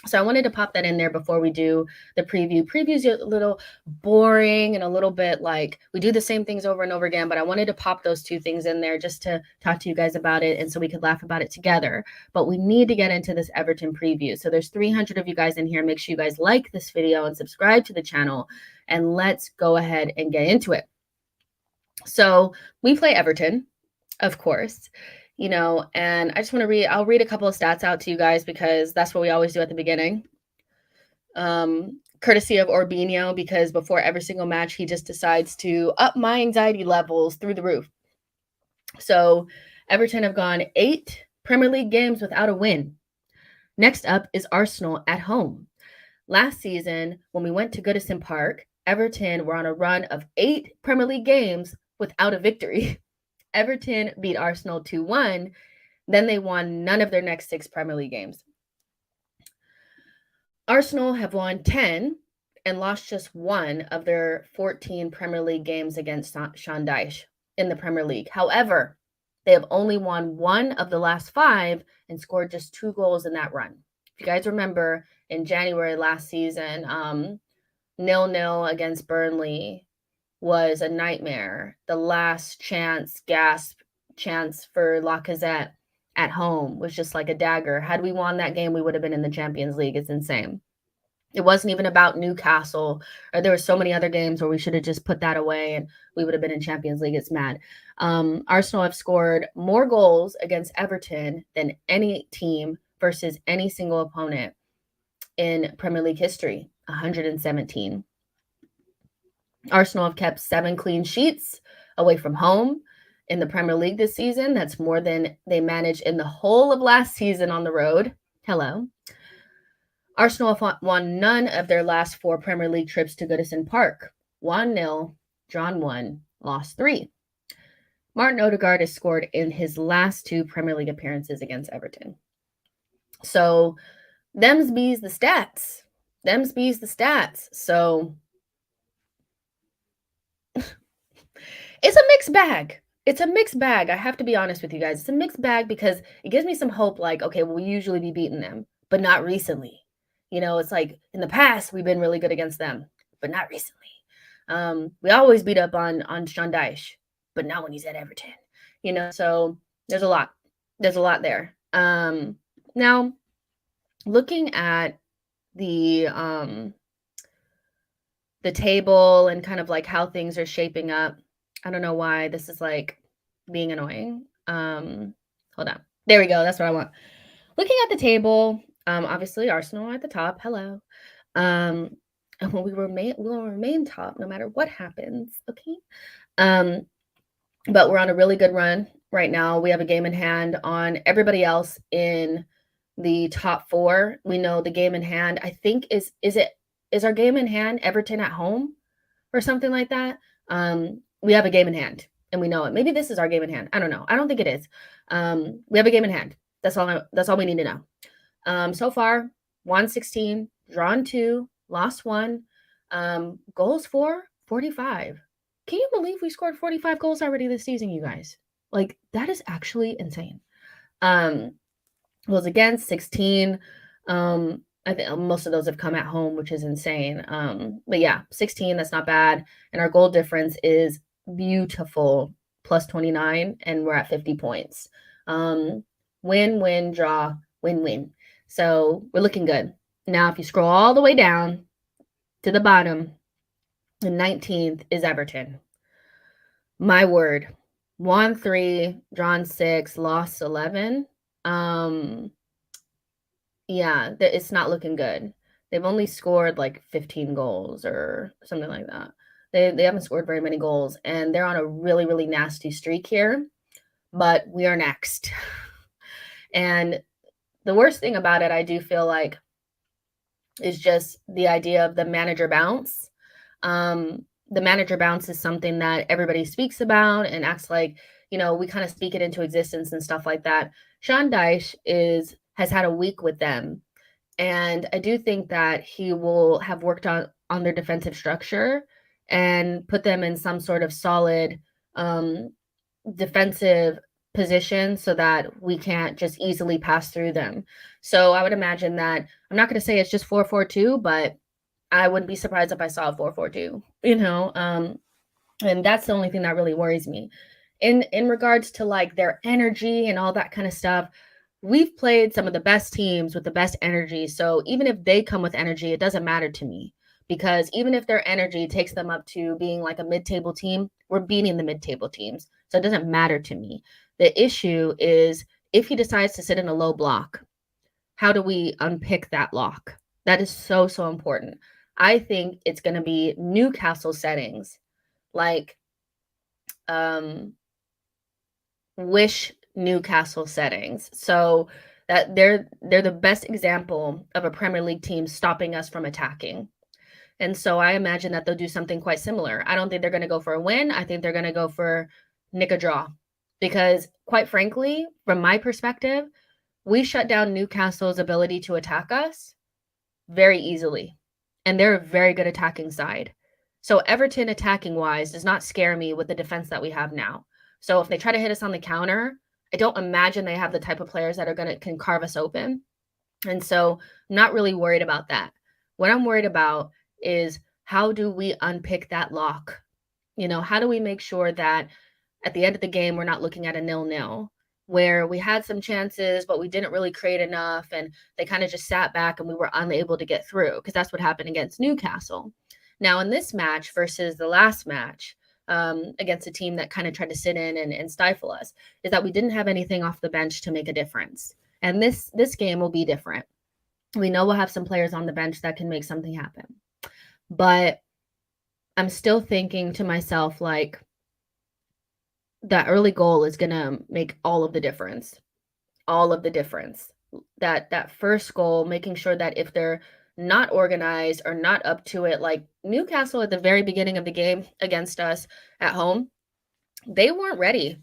So I wanted to pop that in there before we do the preview. Preview's a little boring and a little bit like we do the same things over and over again, but I wanted to pop those two things in there just to talk to you guys about it and so we could laugh about it together. But we need to get into this Everton preview. So there's 300 of you guys in here. Make sure you guys like this video and subscribe to the channel, and let's go ahead and get into it. So we play Everton, of course. And I just want to I'll read a couple of stats out to you guys because that's what we always do at the beginning. Courtesy of Orbinho, because before every single match, he just decides to up my anxiety levels through the roof. So Everton have gone 8 Premier League games without a win. Next up is Arsenal at home. Last season, when we went to Goodison Park, Everton were on a run of 8 Premier League games without a victory. Everton beat Arsenal 2-1. Then they won none of their next 6 Premier League games. Arsenal have won 10 and lost just 1 of their 14 Premier League games against Dyche in the Premier League. However, they have only won 1 of the last 5 and scored just 2 goals in that run. If you guys remember, in January last season, 0-0 against Burnley was a nightmare. The last gasp chance for Lacazette at home was just like a dagger. Had we won that game, we would have been in the Champions League. It's insane. It wasn't even about Newcastle, or there were so many other games where we should have just put that away and we would have been in Champions League. It's mad. Arsenal have scored more goals against Everton than any team versus any single opponent in Premier League history, 117. Arsenal have kept 7 clean sheets away from home in the Premier League this season. That's more than they managed in the whole of last season on the road. Hello. Arsenal have won none of their last 4 Premier League trips to Goodison Park. 1-0, drawn 1, lost 3. Martin Odegaard has scored in his last 2 Premier League appearances against Everton. So, them's bees the stats. So, it's a mixed bag. I have to be honest with you guys. It's a mixed bag because it gives me some hope like, okay, well, we usually be beating them, but not recently. It's like in the past, we've been really good against them, but not recently. We always beat up on Dyche, but not when he's at Everton. So there's a lot. There's a lot there. Now, looking at the table and kind of like how things are shaping up. I don't know why this is like being annoying. Hold on. There we go. That's what I want. Looking at the table, obviously Arsenal at the top. Hello. And we will remain top no matter what happens. Okay. But we're on a really good run right now. We have a game in hand on everybody else in the top 4. We know the game in hand, I think is our game in hand Everton at home or something like that? We have a game in hand and we know it. Maybe this is our game in hand. I don't know. I don't think it is. We have a game in hand. That's all we need to know. So far, won 16, drawn 2, lost 1, goals for 45. Can you believe we scored 45 goals already this season, you guys? Like, that is actually insane. Goals against 16. I think most of those have come at home, which is insane. But yeah, 16, that's not bad. And our goal difference is beautiful, plus 29, and we're at 50 points. Win, win, draw, win, win. So we're looking good. Now, if you scroll all the way down to the bottom, the 19th is Everton. My word. Won 3, drawn 6, lost 11. Yeah, it's not looking good. They've only scored like 15 goals or something like that. They haven't scored very many goals, and they're on a really, really nasty streak here. But we are next. And the worst thing about it, I do feel like, is just the idea of the manager bounce. The manager bounce is something that everybody speaks about and acts like, we kind of speak it into existence and stuff like that. Dyche has had a week with them, And I do think that he will have worked on their defensive structure and put them in some sort of solid defensive position so that we can't just easily pass through them. So I would imagine that, I'm not going to say it's just 4-4-2, but I wouldn't be surprised if I saw a 4-4-2, and that's the only thing that really worries me. In regards to like their energy and all that kind of stuff, we've played some of the best teams with the best energy. So even if they come with energy, it doesn't matter to me, because even if their energy takes them up to being like a mid-table team, we're beating the mid-table teams. So it doesn't matter to me. The issue is if he decides to sit in a low block, how do we unpick that lock? That is so, so important. I think it's going to be Newcastle settings, like wish Newcastle settings. So that they're the best example of a Premier League team stopping us from attacking. And so I imagine that they'll do something quite similar. I don't think they're going to go for a win. I think they're going to go for nick a draw, because quite frankly, from my perspective, we shut down Newcastle's ability to attack us very easily. And they're a very good attacking side. So Everton attacking wise does not scare me with the defense that we have now. So if they try to hit us on the counter, I don't imagine they have the type of players that can carve us open. And so I'm not really worried about that. What I'm worried about is, how do we unpick that lock? How do we make sure that at the end of the game, we're not looking at a 0-0 where we had some chances, but we didn't really create enough. And they kind of just sat back and we were unable to get through, because that's what happened against Newcastle. Now in this match versus the last match, against a team that kind of tried to sit in and stifle us, is that we didn't have anything off the bench to make a difference. And this game will be different. We know we'll have some players on the bench that can make something happen. But I'm still thinking to myself, like, that early goal is going to make all of the difference. All of the difference. That first goal, making sure that if they're not organized or not up to it, like Newcastle at the very beginning of the game against us at home, they weren't ready.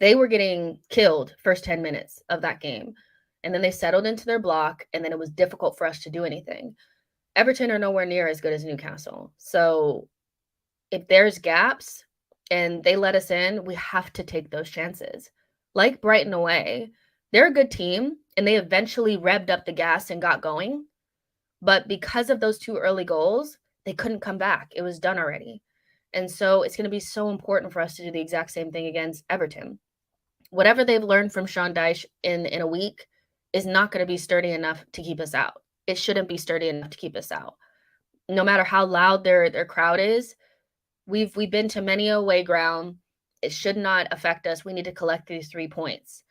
They were getting killed first 10 minutes of that game. And then they settled into their block, and then it was difficult for us to do anything. Everton are nowhere near as good as Newcastle. So if there's gaps and they let us in, we have to take those chances. Like Brighton away, they're a good team, and they eventually revved up the gas and got going. But because of those 2 early goals, they couldn't come back. It was done already. And so it's going to be so important for us to do the exact same thing against Everton. Whatever they've learned from Sean Dyche in a week is not going to be sturdy enough to keep us out. It shouldn't be sturdy enough to keep us out. No matter how loud their crowd is, we've been to many away ground. It should not affect us. We need to collect these 3 points.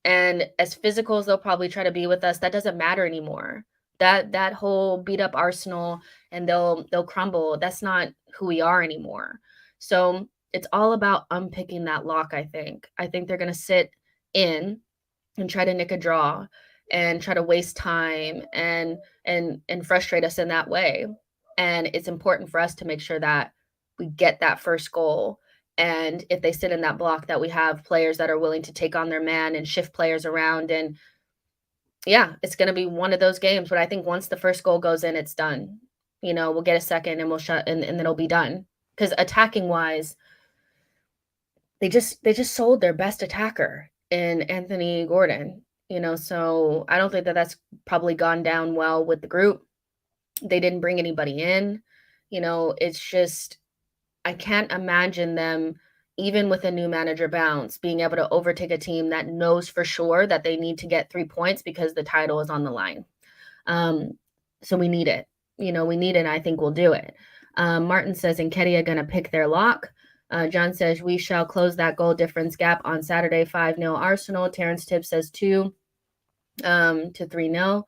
And as physical as they'll probably try to be with us, that doesn't matter anymore. That whole beat up Arsenal and they'll crumble, that's not who we are anymore. So it's all about unpicking that lock, I think. I think they're going to sit in and try to nick a draw and try to waste time and frustrate us in that way. And it's important for us to make sure that we get that first goal. And if they sit in that block, that we have players that are willing to take on their man and shift players around. And yeah, it's going to be one of those games. But I think once the first goal goes in, it's done. We'll get a second and we'll shut, and then it'll be done. Because attacking wise, they just sold their best attacker in Anthony Gordon. So I don't think that's probably gone down well with the group. They didn't bring anybody in. It's just, I can't imagine them, even with a new manager bounce, being able to overtake a team that knows for sure that they need to get 3 points because the title is on the line. So we need it. We need it, and I think we'll do it. Martin says, Nketiah going to pick their lock. John says, we shall close that goal difference gap on Saturday, 5-0 Arsenal. Terrence Tibbs says 2 to 3-0.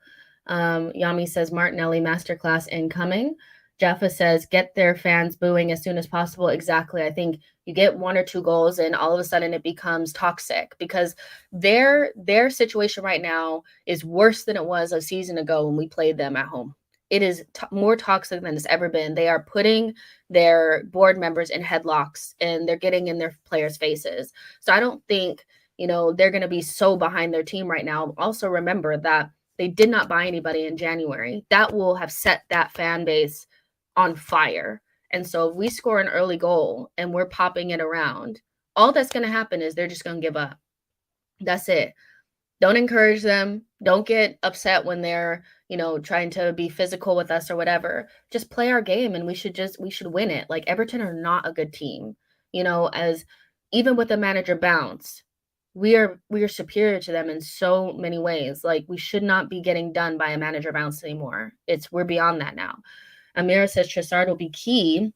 Yami says, Martinelli masterclass incoming. Jaffa says, get their fans booing as soon as possible. Exactly. I think you get 1 or 2 goals and all of a sudden it becomes toxic, because their situation right now is worse than it was a season ago when we played them at home. It is more toxic than it's ever been. They are putting their board members in headlocks and they're getting in their players' faces. So I don't think, they're going to be so behind their team right now. Also remember that They did not buy anybody in January. That will have set that fan base on fire. And so if we score an early goal and we're popping it around, all that's going to happen is they're just going to give up. That's it. Don't encourage them. Don't get upset when they're, trying to be physical with us or whatever. Just play our game and we should win it. Like, Everton are not a good team, as even with the manager bounce, we are superior to them in so many ways. Like, we should not be getting done by a manager bounce anymore. We're beyond that now. Amira says Trossard will be key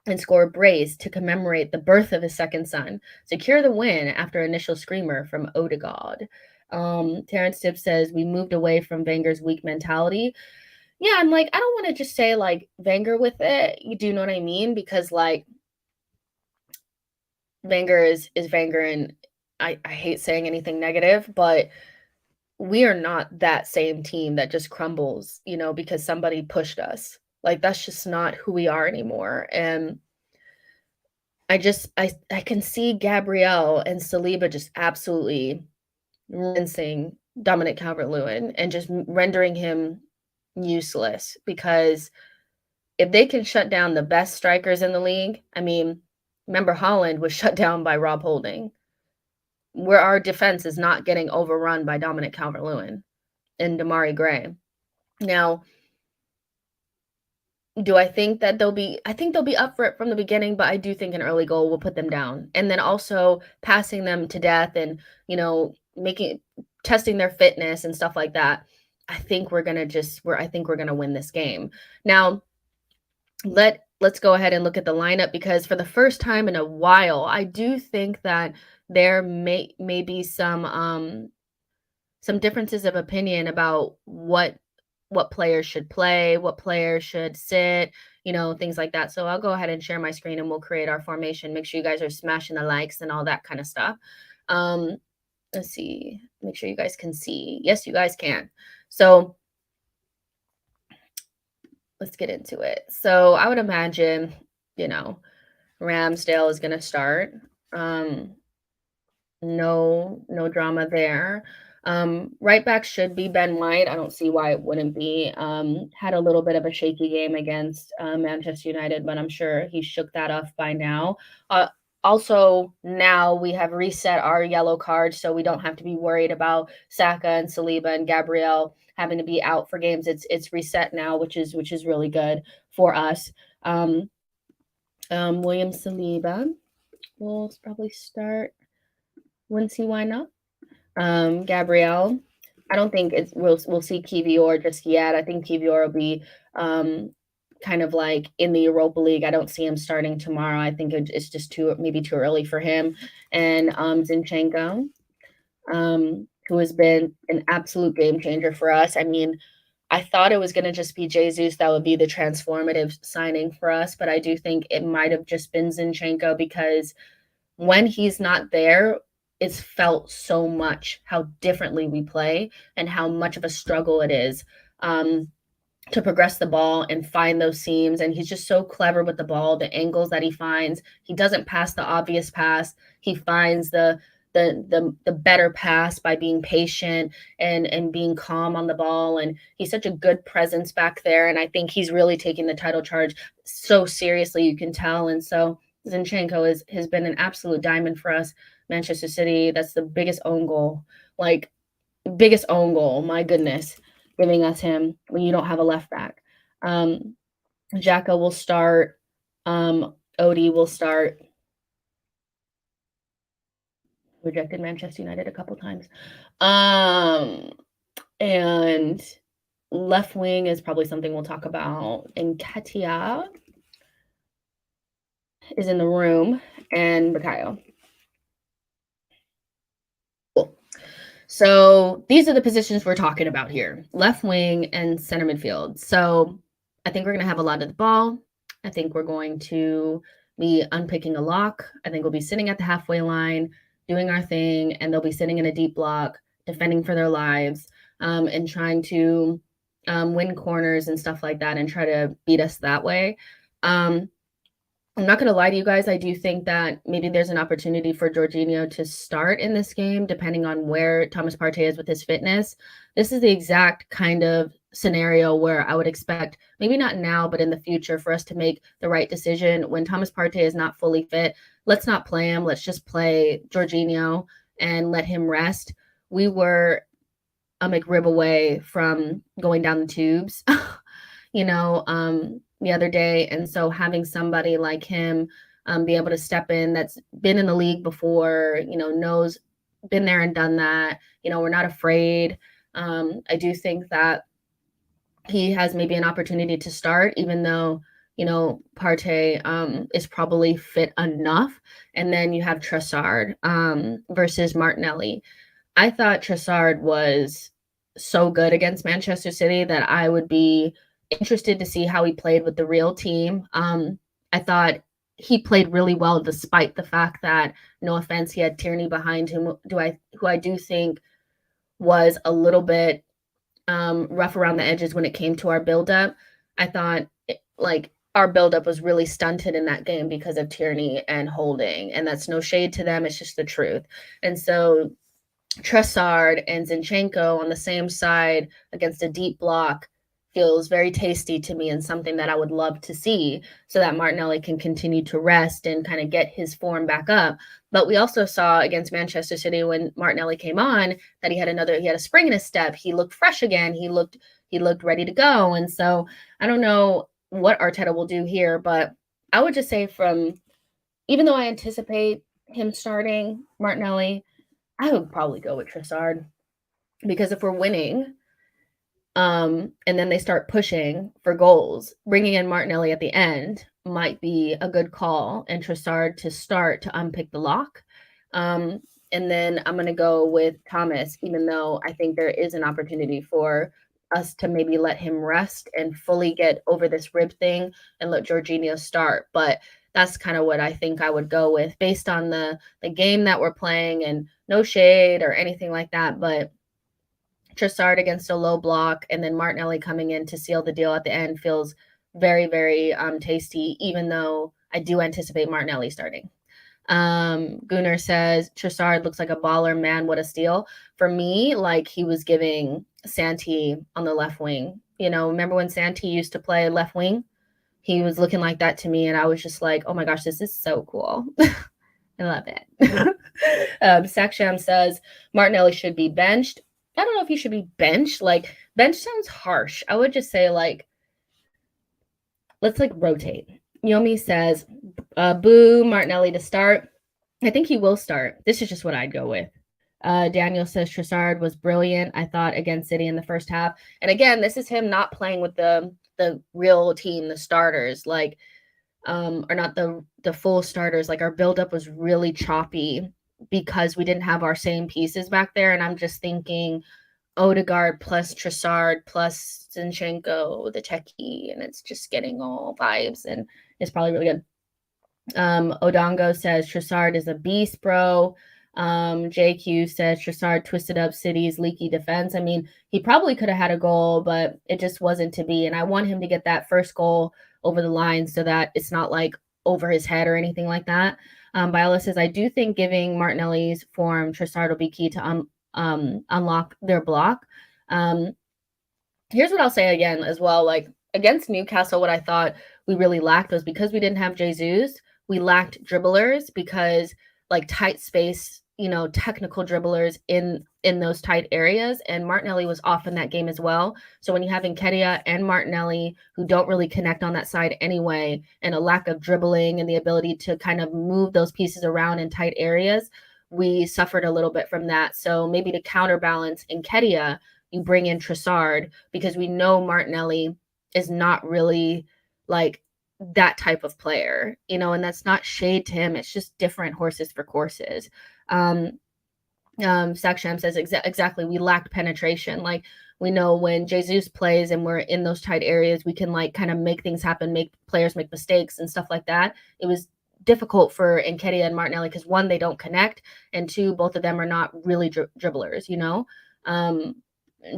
and score a brace to commemorate the birth of his second son. Secure the win after initial screamer from Odegaard. Terrence Tipp says we moved away from Wenger's weak mentality. Yeah, I'm like, I don't want to just say like Wenger with it. You do know what I mean? Because like Wenger is Wenger, and I hate saying anything negative, but we are not that same team that just crumbles, because somebody pushed us. Like, that's just not who we are anymore. And I can see Gabriel and Saliba just absolutely rinsing Dominic Calvert-Lewin and just rendering him useless, because if they can shut down the best strikers in the league, I mean, remember Haaland was shut down by Rob Holding, where our defense is not getting overrun by Dominic Calvert-Lewin and Damari Gray. Now, do I think that I think they'll be up for it from the beginning, but I do think an early goal will put them down. And then also passing them to death and, testing their fitness and stuff like that. I think we're going to win this game. Now, let's go ahead and look at the lineup, because for the first time in a while, I do think that there may be some differences of opinion about what players should play, what players should sit, things like that. So I'll go ahead and share my screen and we'll create our formation. Make sure you guys are smashing the likes and all that kind of stuff. Let's see. Make sure you guys can see. Yes, you guys can. So let's get into it. So I would imagine, Ramsdale is going to start. No drama there. Right back should be Ben White. I don't see why it wouldn't be. Had a little bit of a shaky game against Manchester United, but I'm sure he shook that off by now. Also, now we have reset our yellow cards, so we don't have to be worried about Saka and Saliba and Gabriel having to be out for games. It's reset now, which is really good for us. William Saliba will probably start. Wouldn't see why not. Gabriel, I don't think we'll see Kivior just yet. I think Kivior will be kind of like in the Europa League. I don't see him starting tomorrow. I think it's just maybe too early for him. And Zinchenko, who has been an absolute game changer for us. I mean, I thought it was going to just be Jesus that would be the transformative signing for us, but I do think it might have just been Zinchenko, because when he's not there, it's felt so much how differently we play and how much of a struggle it is to progress the ball and find those seams. And he's just so clever with the ball, the angles that he finds. He doesn't pass the obvious pass. He finds the better pass by being patient and being calm on the ball. And he's such a good presence back there. And I think he's really taking the title charge so seriously, you can tell. And so Zinchenko has been an absolute diamond for us. Manchester City, that's the biggest own goal. My goodness, giving us him when you don't have a left back. Xhaka will start. Odie will start. Rejected Manchester United a couple times. And left wing is probably something we'll talk about. And Katia is in the room, and Bukayo. Cool. So these are the positions we're talking about here: left wing and center midfield. So I think we're going to have a lot of the ball. I think we're going to be unpicking a lock. I think we'll be sitting at the halfway line, doing our thing, and they'll be sitting in a deep block, defending for their lives, and trying to win corners and stuff like that and try to beat us that way. I'm not going to lie to you guys. I do think that maybe there's an opportunity for Jorginho to start in this game, depending on where Thomas Partey is with his fitness. This is the exact kind of scenario where I would expect, maybe not now, but in the future, for us to make the right decision. When Thomas Partey is not fully fit, let's not play him. Let's just play Jorginho and let him rest. We were a McRib away from going down the tubes, the other day. And so having somebody like him be able to step in, that's been in the league before, knows, been there and done that, we're not afraid. I do think that he has maybe an opportunity to start, even though, Partey is probably fit enough. And then you have Trossard versus Martinelli. I thought Trossard was so good against Manchester City that I would be interested to see how he played with the real team. I thought he played really well, despite the fact that, no offense, he had Tierney behind him, who I do think was a little bit rough around the edges when it came to our buildup. I thought our buildup was really stunted in that game because of Tierney and Holding, and that's no shade to them. It's just the truth. And so Trossard and Zinchenko on the same side against a deep block feels very tasty to me, and something that I would love to see, so that Martinelli can continue to rest and kind of get his form back up. But we also saw against Manchester City, when Martinelli came on, that he had a spring in his step. He looked fresh again. He looked ready to go. And so I don't know what Arteta will do here, but I would just say, even though I anticipate him starting Martinelli, I would probably go with Trossard, because if we're winning, and then they start pushing for goals, bringing in Martinelli at the end might be a good call, and Trossard to start to unpick the lock. And then I'm going to go with Thomas, even though I think there is an opportunity for us to maybe let him rest and fully get over this rib thing and let Jorginho start. But that's kind of what I think I would go with, based on the game that we're playing, and no shade or anything like that, but Trossard against a low block and then Martinelli coming in to seal the deal at the end feels very, very tasty, even though I do anticipate Martinelli starting. Gunnar says, Trossard looks like a baller, man, what a steal. For me, he was giving Santi on the left wing. Remember when Santi used to play left wing? He was looking like that to me, and I was just like, oh my gosh, this is so cool. I love it. Saksham says, Martinelli should be benched. I don't know if he should be benched. Bench sounds harsh. I would just say, let's rotate. Yomi says, boo, Martinelli to start. I think he will start. This is just what I'd go with. Daniel says Trossard was brilliant, I thought, against City in the first half. And again, this is him not playing with the real team, the starters, or not the full starters. Our buildup was really choppy because we didn't have our same pieces back there. And I'm just thinking Odegaard plus Trossard plus Zinchenko, the techie, and it's just getting all vibes, and it's probably really good. Odongo says Trossard is a beast, bro. JQ says Trossard twisted up City's leaky defense. I mean, he probably could have had a goal, but it just wasn't to be. And I want him to get that first goal over the line so that it's not over his head or anything like that. Viola says, I do think giving Martinelli's form Trossard will be key to unlock their block. Here's what I'll say again as well. Against Newcastle, what I thought we really lacked was, because we didn't have Jesus, we lacked dribblers, because tight space, technical dribblers in those tight areas. And Martinelli was off in that game as well. So when you have Nketiah and Martinelli, who don't really connect on that side anyway, and a lack of dribbling and the ability to kind of move those pieces around in tight areas, we suffered a little bit from that. So maybe to counterbalance Nketiah, you bring in Trossard, because we know Martinelli is not really that type of player, and that's not shade to him. It's just different horses for courses. Saksham says exactly. We lacked penetration. We know when Jesus plays and we're in those tight areas, we can kind of make things happen, make players make mistakes and stuff like that. It was difficult for Nketiah and Martinelli because, one, they don't connect, and two, both of them are not really dribblers,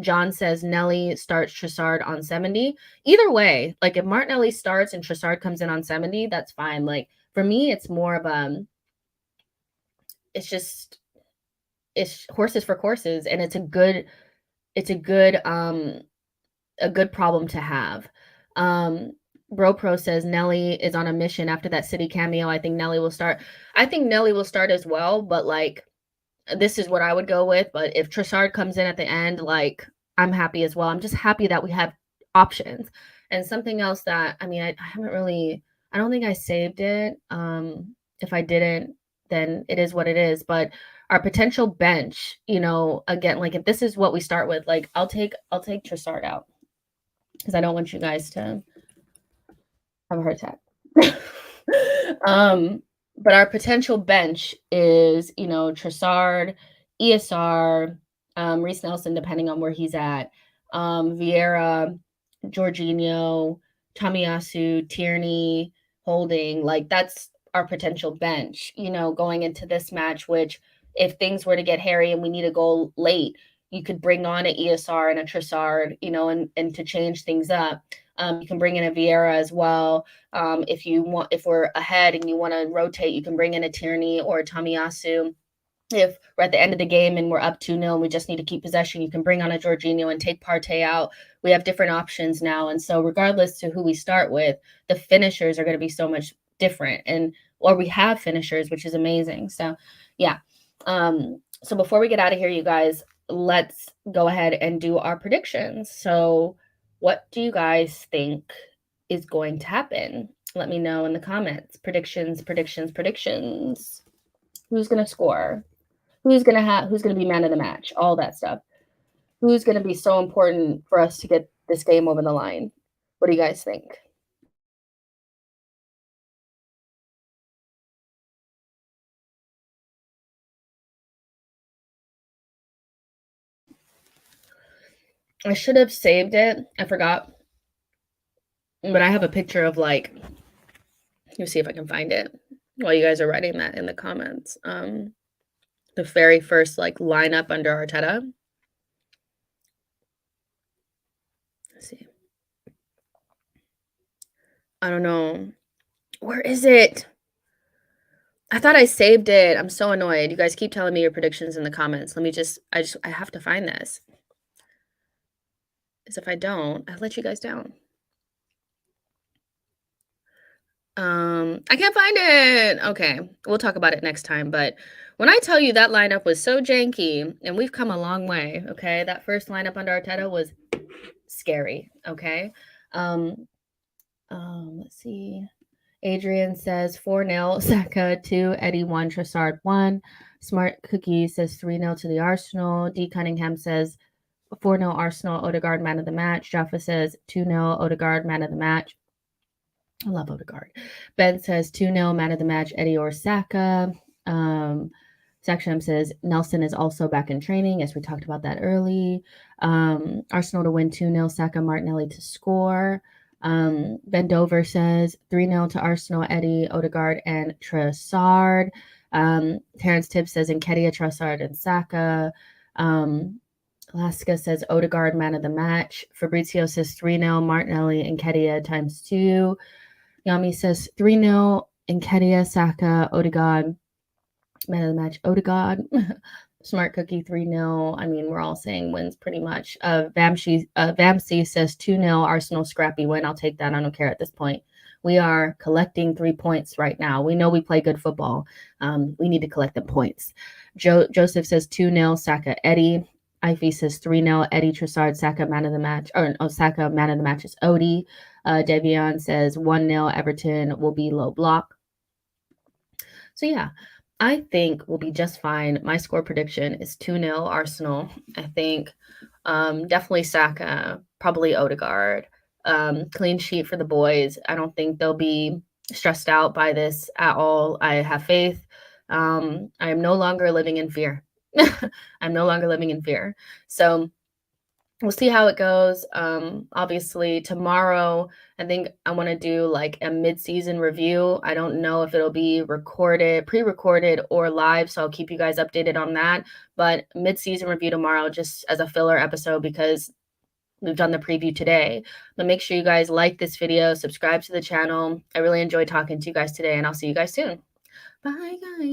John says Nelly starts Trossard on 70. Either way, like if Martinelli starts and Trossard comes in on 70, that's fine. Like for me, it's more of it's horses for courses, and it's a good problem to have. Bro Pro says Nelly is on a mission after that City cameo. I think Nelly will start. I think Nelly will start as well, but like this is what I would go with. But if Trossard comes in at the end, like I'm happy as well. I'm just happy that we have options. And something else that I don't think I saved it. If I didn't, then it is what it is. But our potential bench, again, like if this is what we start with, like I'll take Trossard out because I don't want you guys to have a heart attack. But our potential bench is, Trossard, ESR, Reiss Nelson, depending on where he's at, Vieira, Jorginho, Tomiyasu, Tierney, Holding. Like that's our potential bench, going into this match, which if things were to get hairy and we need a goal late, you could bring on an ESR and a Trossard, and to change things up. You can bring in a Vieira as well. If we're ahead and you want to rotate, you can bring in a Tierney or a Tomiyasu. If we're at the end of the game and we're up 2-0 and we just need to keep possession, you can bring on a Jorginho and take Partey out. We have different options now. And so regardless to who we start with, the finishers are going to be so much different. Or we have finishers, which is amazing. So, yeah. So before we get out of here, you guys, let's go ahead and do our predictions. So what do you guys think is going to happen? Let me know in the comments. Predictions. Who's going to score? Who's going to be man of the match? All that stuff. Who's going to be so important for us to get this game over the line? What do you guys think? I should have saved it. I forgot. But I have a picture of like, let me see if I can find it while you guys are writing that in the comments. The very first like lineup under Arteta. Let's see. I don't know. Where is it? I thought I saved it. I'm so annoyed. You guys keep telling me your predictions in the comments. Let me I have to find this. Because if I don't, I let you guys down. I can't find it. Okay, we'll talk about it next time. But when I tell you that lineup was so janky, and we've come a long way, okay? That first lineup under Arteta was scary, okay? Let's see. Adrian says 4-0, Saka 2, Eddie 1, Trossard 1. Smart Cookie says 3-0 to the Arsenal. D. Cunningham says 4-0 Arsenal, Odegaard man of the match. Jaffa says 2-0 Odegaard man of the match. I love Odegaard. Ben says 2-0 man of the match, Eddie or Saka. Saksham says Nelson is also back in training. Yes, we talked about that early. Arsenal to win 2-0, Saka, Martinelli to score. Ben Dover says 3-0 to Arsenal, Eddie, Odegaard, and Trossard. Terrence Tibbs says Nketiah, Trossard, and Saka. Alaska says Odegaard, man of the match. Fabrizio says 3-0, Martinelli, and Nketiah times 2. Yami says 3-0, Nketiah, Saka, Odegaard, man of the match, Odegaard. Smart Cookie 3-0. I mean, we're all saying wins pretty much. Vamsi says 2-0 Arsenal scrappy win. I'll take that. I don't care at this point. We are collecting 3 points right now. We know we play good football. We need to collect the points. Joseph says 2-0 Saka Eddie. Ivy says 3-0 Eddie, Trossard, Saka man of the match. Saka man of the match is Odie. Devion says 1-0 Everton will be low block. So yeah, I think we'll be just fine. My score prediction is 2-0 Arsenal. I think definitely Saka, probably Odegaard. Clean sheet for the boys. I don't think they'll be stressed out by this at all. I have faith. I am no longer living in fear. I'm no longer living in fear. So we'll see how it goes. Obviously tomorrow, I think I want to do like a mid-season review. I don't know if it'll be recorded, pre-recorded or live, so I'll keep you guys updated on that. But mid-season review tomorrow, just as a filler episode, because we've done the preview today. But make sure you guys like this video, subscribe to the channel. I really enjoyed talking to you guys today, and I'll see you guys soon. Bye, guys.